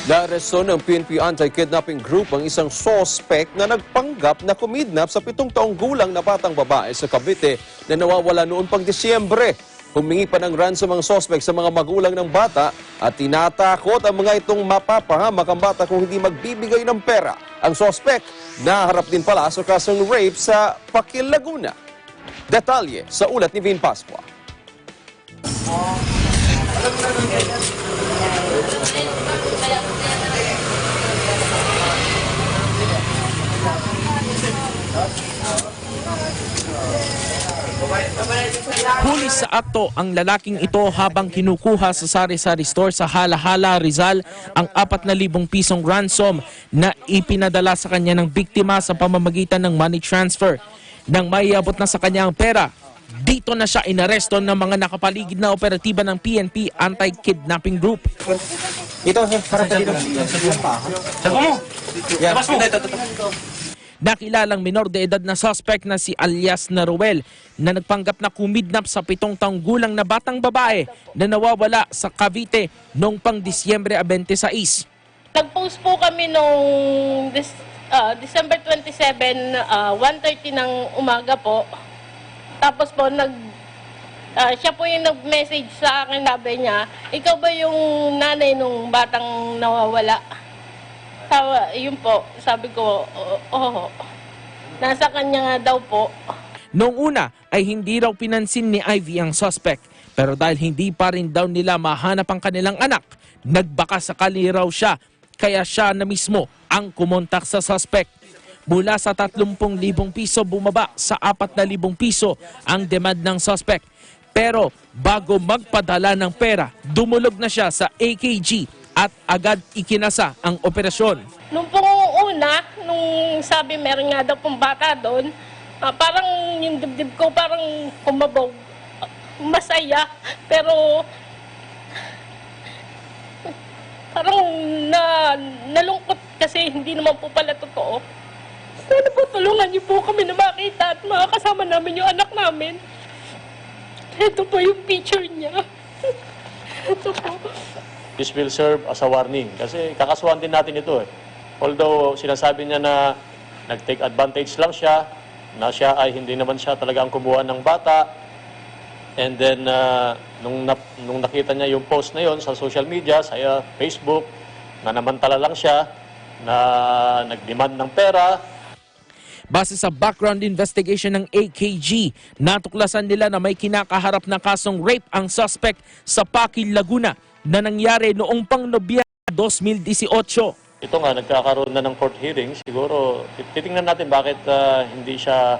Naaresto ng PNP Anti-Kidnapping Group ang isang suspect na nagpanggap na kumidnap sa 7 taong gulang na batang babae sa Cavite na nawawala noon pang Disyembre. Humingi pa ng ransom ang suspect sa mga magulang ng bata at tinatakot ang mga itong mapapahamak ang bata kung hindi magbibigay ng pera. Ang suspect naharap din pala sa kasong rape sa Pakil, Laguna. Detalye sa ulat ni Vin Pascua. Huli sa akto ang lalaking ito habang kinukuha sa sari-sari store sa Halahala, Rizal ang 4,000 pisong ransom na ipinadala sa kanya ng biktima sa pamamagitan ng money transfer. Nang maiabot na sa kanya ang pera, dito na siya inaresto ng mga nakapaligid na operatiba ng PNP Anti-Kidnapping Group. Ito, para sa dito. Nakilalang minor de edad na suspect na si alias na Ruel na nagpanggap na kumidnap sa 7 taong gulang na batang babae na nawawala sa Cavite noong pang Disyembre 26. Nag-post po kami noong December 27, 1:30 ng umaga po. Tapos po, siya po yung nag-message sa akin, sabi niya, ikaw ba yung nanay nung batang nawawala? Yun po, sabi ko, oo. Nasa kanya nga daw po. Noong una ay hindi raw pinansin ni Ivy ang suspect. Pero dahil hindi pa rin daw nila mahanap ang kanilang anak, nagbaka sakali raw siya. Kaya siya na mismo ang kumontak sa suspect. Mula sa 30,000 piso bumaba sa 4,000 piso ang demand ng suspect. Pero bago magpadala ng pera, dumulog na siya sa AKG at agad ikinasa ang operasyon. Nung pong una, nung sabi meron nga daw pong bata doon, parang yung dibdib ko parang kumabog. Masaya, pero parang nalungkot kasi hindi naman po pala totoo. Sana po tulungan niyo po kami na makita at makakasama namin yung anak namin. Ito po yung picture niya. Ito po. This will serve as a warning kasi kakasuhan din natin ito eh. Although sinasabi niya na nag-take advantage lang siya, na siya ay hindi naman siya talaga ang kumuha ng bata. And then nung nakita niya yung post na yon sa social media, sa Facebook, na namantala lang siya, na nag-demand ng pera. Base sa background investigation ng AKG, natuklasan nila na may kinakaharap na kasong rape ang suspect sa Pakil, Laguna na nangyari noong pang Nobyembre 2018. Ito nga, nagkakaroon na ng court hearing. Siguro, titingnan natin bakit hindi siya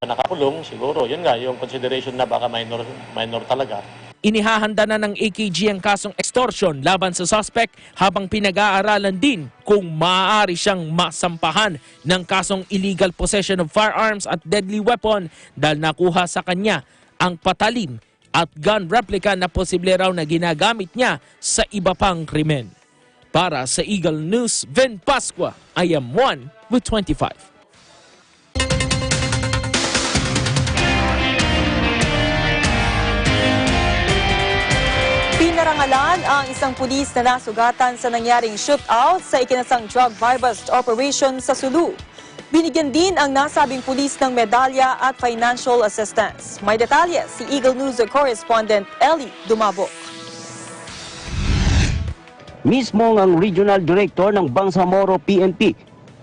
nakakulong. Siguro, yun nga, yung consideration na baka minor talaga. Inihahanda na ng AKG ang kasong extortion laban sa suspect habang pinag-aaralan din kung maaari siyang masampahan ng kasong illegal possession of firearms at deadly weapon dahil nakuha sa kanya ang patalim at gun replica na posible raw na ginagamit niya sa iba pang krimen. Para sa Eagle News, Vin Pascua, I am 1 with 25. Pinarangalan ang isang pulis na nasugatan sa nangyaring shootout sa ikinasang drug buy-bust operation sa Sulu. Binigyan din ang nasabing pulis ng medalya at financial assistance. May detalye si Eagle News correspondent Ellie Dumabok. Mismo ang Regional Director ng Bangsamoro PNP,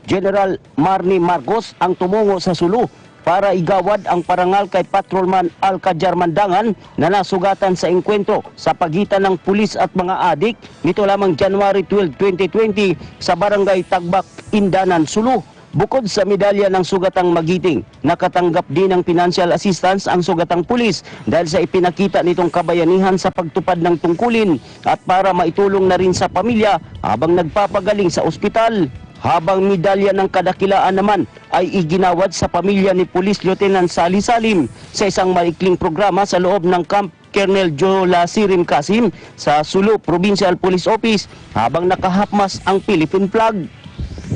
General Marnie Marcos, ang tumungo sa Sulu para igawad ang parangal kay Patrolman Alcajar Mandangan na nasugatan sa engkwentro sa pagitan ng pulis at mga adik nito lamang January 12, 2020 sa Barangay Tagbak, Indanan, Sulu. Bukod sa medalya ng sugatang magiting, nakatanggap din ng financial assistance ang sugatang pulis dahil sa ipinakita nitong kabayanihan sa pagtupad ng tungkulin at para maitulong na rin sa pamilya habang nagpapagaling sa ospital. Habang medalya ng kadakilaan naman ay iginawad sa pamilya ni Police Lieutenant Sali Salim sa isang maikling programa sa loob ng Camp Colonel Jola Sirim Kasim sa Sulu Provincial Police Office habang nakahapmas ang Philippine flag.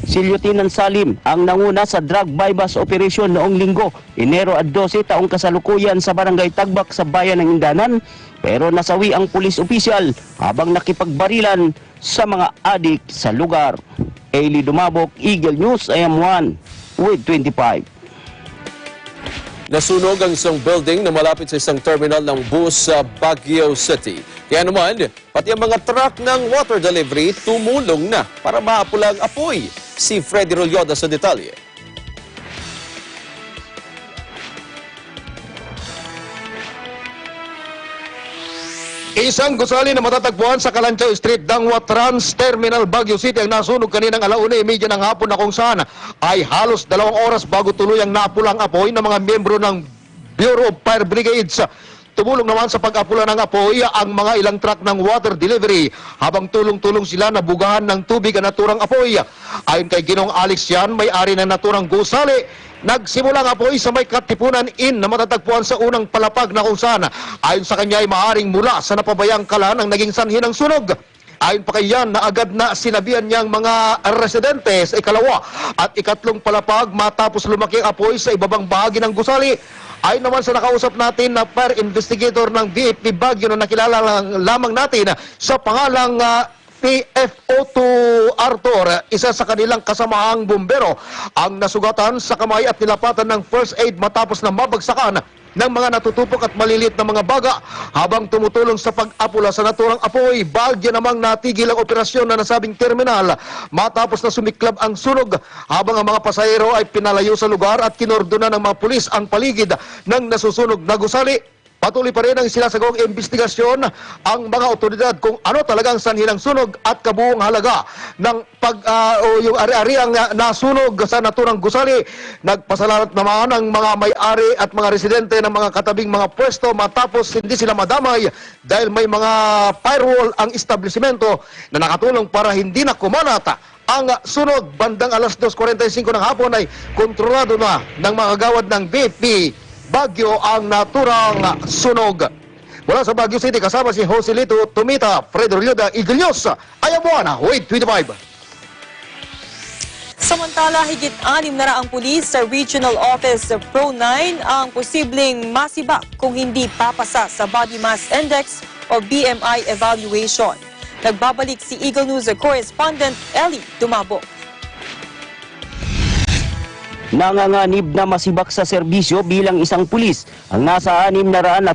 Si Lieutenant Salim ang nanguna sa drug bypass operation noong linggo, Enero 12, taong kasalukuyan sa Barangay Tagbak sa bayan ng Indanan, pero nasawi ang pulis opisyal habang nakipagbarilan sa mga adik sa lugar. Ailey Dumabok, Eagle News, AM1 with 25. Nasunog ang isang building na malapit sa isang terminal ng bus sa Baguio City. Kaya naman, pati ang mga truck ng water delivery tumulong na para maapula ang apoy. Si Freddy Rolyoda sa detalye. Isang gusali na matatagpuan sa Kalanchaw Street, Dangwa Trans Terminal, Baguio City ang nasunog kaninang 1:30 ng hapon na kung saan ay halos 2 oras bago tuluyang napulang apoy ng mga miyembro ng Bureau of Fire Brigades. Tumulong naman sa pag-apula ng apoy ang mga ilang truck ng water delivery habang tulong-tulong sila na bugahan ng tubig ang naturang apoy. Ayon kay Ginong Alex Yan, may-ari ng naturang gusali, nagsimula ang apoy sa may Katipunan Inn na matatagpuan sa unang palapag na kung saan ayon sa kanya ay maaring mula sa napabayang kalan ang naging sanhi ng sunog. Ayon pa kay Yan na agad na sinabihan niyang mga residente sa ikalawa at ikatlong palapag matapos lumaki ang apoy sa ibabang bahagi ng gusali. Ayon naman sa nakausap natin na fire investigator ng VFP Baguio na nakilala lamang natin sa pangalang PFO2 Arthur, isa sa kanilang kasamahang bumbero, ang nasugatan sa kamay at nilapatan ng first aid matapos na mabagsakan ng mga natutupok at maliliit na mga baga habang tumutulong sa pag-apula sa naturang apoy. Bagya namang natigil ang operasyon na nasabing terminal matapos na sumiklab ang sunog habang ang mga pasahero ay pinalayo sa lugar at kinordona ng mga pulis ang paligid ng nasusunog na gusali. Patuloy pa rin ang sinasagawang investigasyon ang mga otoridad kung ano talagang sanhi ng sunog at kabuong halaga ng yung ari-ariang nasunog sa naturang gusali. Nagpasalamat naman ang mga may-ari at mga residente ng mga katabing mga pwesto matapos hindi sila madamay dahil may mga firewall ang establishmento na nakatulong para hindi na kumanata ang sunog. Bandang alas 2:45 ng hapon ay kontrolado na ng mga kagawad ng VFP Baguio ang naturang sunog. Mula sa Baguio City, kasama si Joselito Tumita, Fred Rolyoda, Eagle News, Ayabuana, with 25. Samantala, higit 600 pulis sa Regional Office of Pro 9 ang posibleng masibak kung hindi papasa sa Body Mass Index o BMI evaluation. Nagbabalik si Eagle News correspondent Ellie Dumabok. Nanganganib na masibak sa serbisyo bilang isang pulis ang nasa 699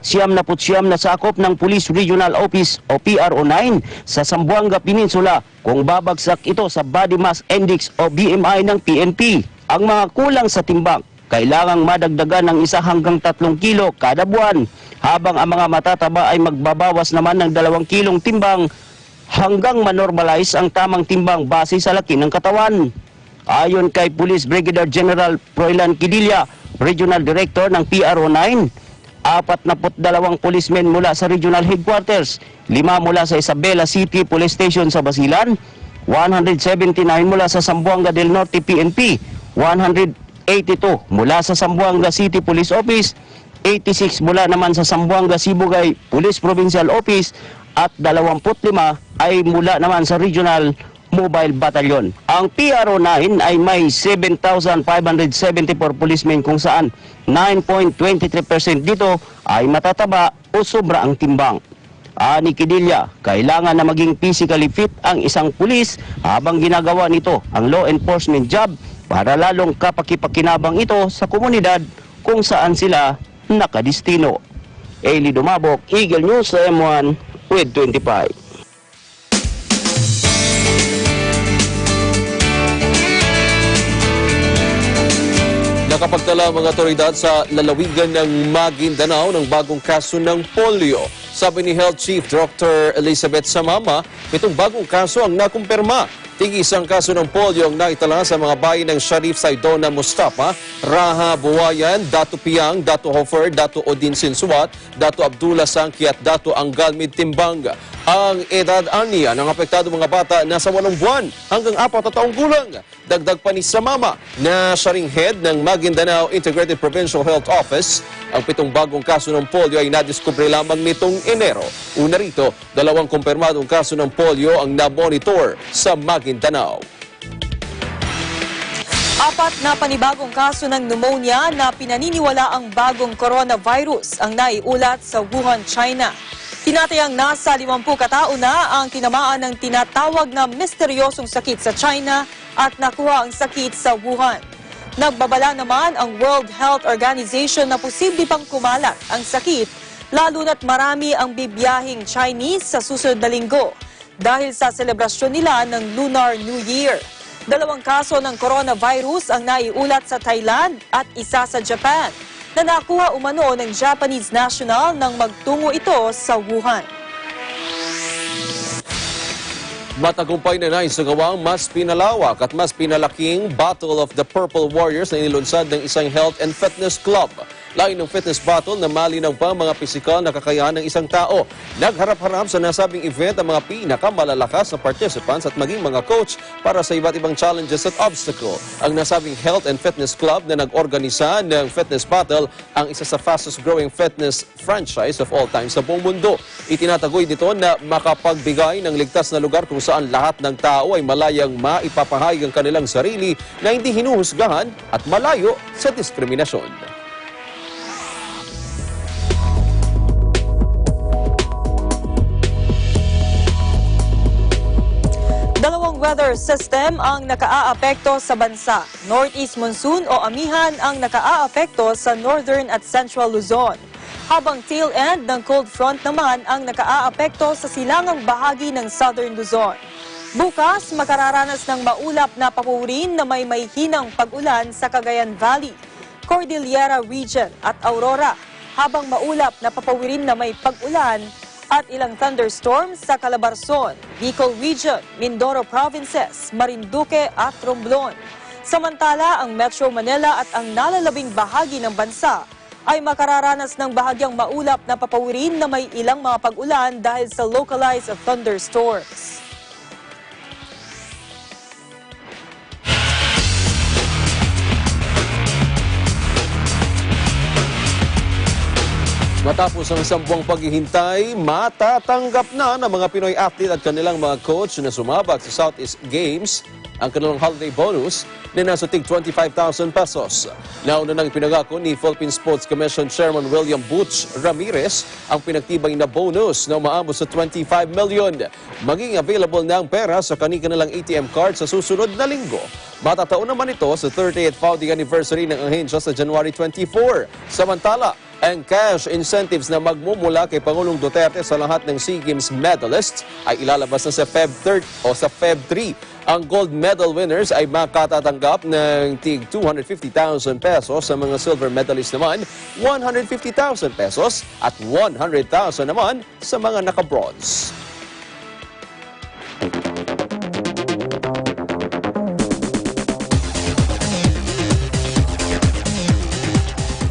na sakop ng Police Regional Office o PRO9 sa Zamboanga Peninsula kung babagsak ito sa Body Mass Index o BMI ng PNP. Ang mga kulang sa timbang kailangang madagdagan ng 1 hanggang 3 kilo kada buwan, habang ang mga matataba ay magbabawas naman ng 2 kilong timbang hanggang manormalize ang tamang timbang base sa laki ng katawan. Ayon kay Police Brigadier General Froilan Quidilla, Regional Director ng PRO9, 42 policemen mula sa Regional Headquarters, 5 mula sa Isabela City Police Station sa Basilan, 179 mula sa Zamboanga del Norte PNP, 182 mula sa Zamboanga City Police Office, 86 mula naman sa Zamboanga Sibugay Police Provincial Office at 25 ay mula naman sa Regional Mobile Battalion. Ang PRO9 ay may 7,574 policemen kung saan 9.23% dito ay matataba o sobra ang timbang. Ani Quidilla, kailangan na maging physically fit ang isang pulis habang ginagawa nito ang law enforcement job para lalong kapakipakinabang ito sa komunidad kung saan sila nakadistino. Ailey Dumabok, Eagle News sa M1 with 25. Nakapagtala ang mga otoridad sa lalawigan ng Maguindanao ng bagong kaso ng polio. Sabi ni Health Chief Dr. Elizabeth Samama, 7 bagong kaso ang nakumpirma. Tig-isang kaso ng polio ang naitala sa mga bayan ng Sharif Saidona Mustafa, Raha Buwayan, Datu Piang, Datu Hofer, Datu Odin Sinsuat, Datu Abdullah Sangki at Datu Anggal Midtimbang. Ang edad aniya ng apektado mga bata nasa 8 buwan hanggang 4 taong gulang. Dagdag pa ni Samama na siya ring head ng Maguindanao Integrated Provincial Health Office. Ang 7 bagong kaso ng polio ay nadiskubre lamang nitong Enero. Una rito, 2 kumpirmadong kaso ng polio ang na-monitor sa Maguindanao. 4 na panibagong kaso ng pneumonia na pinaniniwala ang bagong coronavirus ang naiulat sa Wuhan, China. Tinatayang nasa 50 katao na ang tinamaan ng tinatawag na misteryosong sakit sa China at nakuha ang sakit sa Wuhan. Nagbabala naman ang World Health Organization na posible pang kumalat ang sakit, lalo na't marami ang bibiyahing Chinese sa susunod na linggo dahil sa selebrasyon nila ng Lunar New Year. 2 kaso ng coronavirus ang naiulat sa Thailand at isa sa Japan, na nakuha umano ng Japanese national nang magtungo ito sa Wuhan. Matagumpay na naisagawang mas pinalawak at mas pinalaking Battle of the Purple Warriors na inilunsad ng isang health and fitness club. Lain ng fitness battle na malinaw pa mga pisikal na kakayahan ng isang tao. Nagharap-harap sa nasabing event ang mga pinakamalalakas na participants at maging mga coach para sa iba't ibang challenges at obstacle. Ang nasabing health and fitness club na nag-organisa ng fitness battle ang isa sa fastest growing fitness franchise of all time sa buong mundo. Itinatagoy dito na makapagbigay ng ligtas na lugar kung saan lahat ng tao ay malayang maipapahayag ang kanilang sarili na hindi hinuhusgahan at malayo sa diskriminasyon. Dalawang weather system ang nakaaapekto sa bansa. Northeast monsoon o amihan ang nakaaapekto sa northern at central Luzon. Habang tail end ng cold front naman ang nakaaapekto sa silangang bahagi ng southern Luzon. Bukas, makararanas ng maulap na papurin na may hinang pag-ulan sa Cagayan Valley, Cordillera Region at Aurora, habang maulap na papawirin na may pag-ulan at ilang thunderstorms sa Calabarzon, Bicol Region, Mindoro Provinces, Marinduque at Romblon. Samantala, ang Metro Manila at ang nalalabing bahagi ng bansa ay makararanas ng bahagyang maulap na papawirin na may ilang mga pag-ulan dahil sa localized thunderstorms. Matapos ang 10 buwang paghihintay, matatanggap na ng mga Pinoy athlete at kanilang mga coach na sumabak sa Southeast Games ang kanilang holiday bonus na nasa tig 25,000 pesos. Nauna nang pinangako ni Philippine Sports Commission Chairman William Butch Ramirez ang pinagtibay na bonus na umaabot sa 25 million. Maging available na ang pera sa kanilang ATM card sa susunod na linggo. Matataon naman ito sa 30th founding anniversary ng ahensya sa January 24. Samantala, ang cash incentives na magmumula kay Pangulong Duterte sa lahat ng SEA Games medalists ay ilalabas na sa Feb 3 o sa Feb 3. Ang gold medal winners ay makatatanggap ng tig 250,000 pesos, sa mga silver medalists naman 150,000 pesos at 100,000 naman sa mga naka-bronze.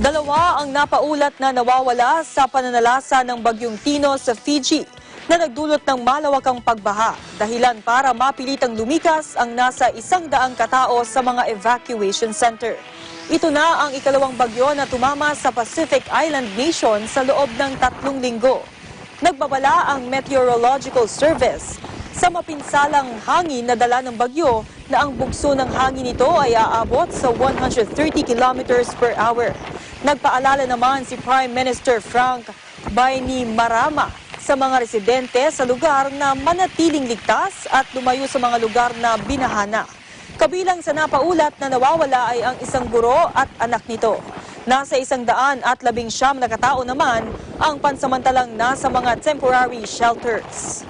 Dalawa ang napaulat na nawawala sa pananalasa ng Bagyong Tino sa Fiji na nagdulot ng malawakang pagbaha. Dahilan para mapilitang lumikas ang nasa 100 katao sa mga evacuation center. Ito na ang ikalawang bagyo na tumama sa Pacific Island Nation sa loob ng 3 linggo. Nagbabala ang Meteorological Service sa mapinsalang hangin na dala ng bagyo na ang bugso ng hangin nito ay aabot sa 130 kilometers per hour. Nagpaalala naman si Prime Minister Frank Bainimarama sa mga residente sa lugar na manatiling ligtas at lumayo sa mga lugar na binahana. Kabilang sa napaulat na nawawala ay ang isang guro at anak nito. Nasa 119 na katao naman ang pansamantalang nasa mga temporary shelters.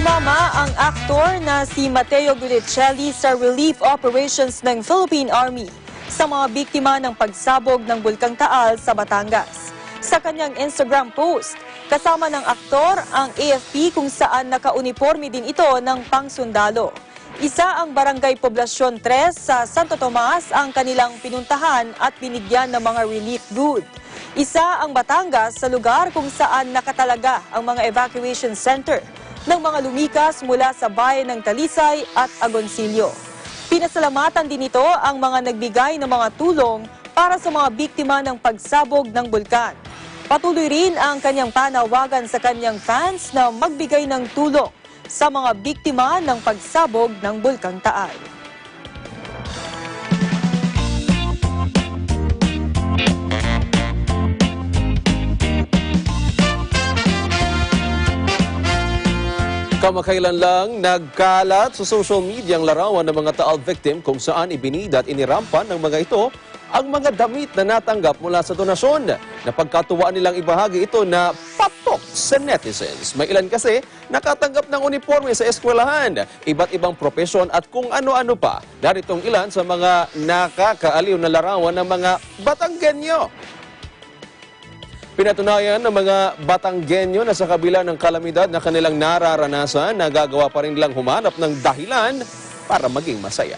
Sumama ang aktor na si Mateo Guidicelli sa relief operations ng Philippine Army sa mga biktima ng pagsabog ng Bulkang Taal sa Batangas. Sa kanyang Instagram post, kasama ng aktor ang AFP kung saan nakauniforme din ito ng pangsundalo. Isa ang Barangay Poblasyon 3 sa Santo Tomas ang kanilang pinuntahan at binigyan ng mga relief good. Isa ang Batangas sa lugar kung saan nakatalaga ang mga evacuation center ng mga lumikas mula sa bayan ng Talisay at Agoncillo. Pinasalamatan din ito ang mga nagbigay ng mga tulong para sa mga biktima ng pagsabog ng bulkan. Patuloy rin ang kanyang panawagan sa kanyang fans na magbigay ng tulong sa mga biktima ng pagsabog ng Bulkang Taal. Kamakailan lang nagkalat sa social media ang larawan ng mga Taal victim kung saan ibinida at inirampan ng mga ito ang mga damit na natanggap mula sa donasyon. Napagkatuwaan nilang ibahagi ito na patok sa netizens. May ilan kasi nakatanggap ng uniforme sa eskwelahan, iba't ibang profesyon at kung ano-ano pa. Naritong ilan sa mga nakakaaliw na larawan ng mga Batanggenyo. Pinatunayan ng mga Batanggenyo na sa kabila ng kalamidad na kanilang nararanasan, nagagawa pa rin nilang humanap ng dahilan para maging masaya.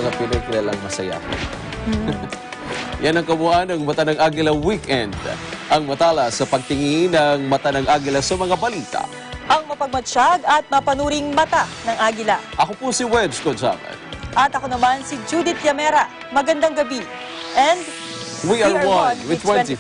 Mga Pinoy kilalang masaya. Yan ang kabuuan ng Mata ng Agila Weekend. Ang matala sa pagtingin ng Mata ng Agila sa mga balita. Ang mapagmatsyag at mapanuring mata ng Agila. Ako po si Wedge Gonzaga. At ako naman si Judith Yamera. Magandang gabi. And We are one with 25.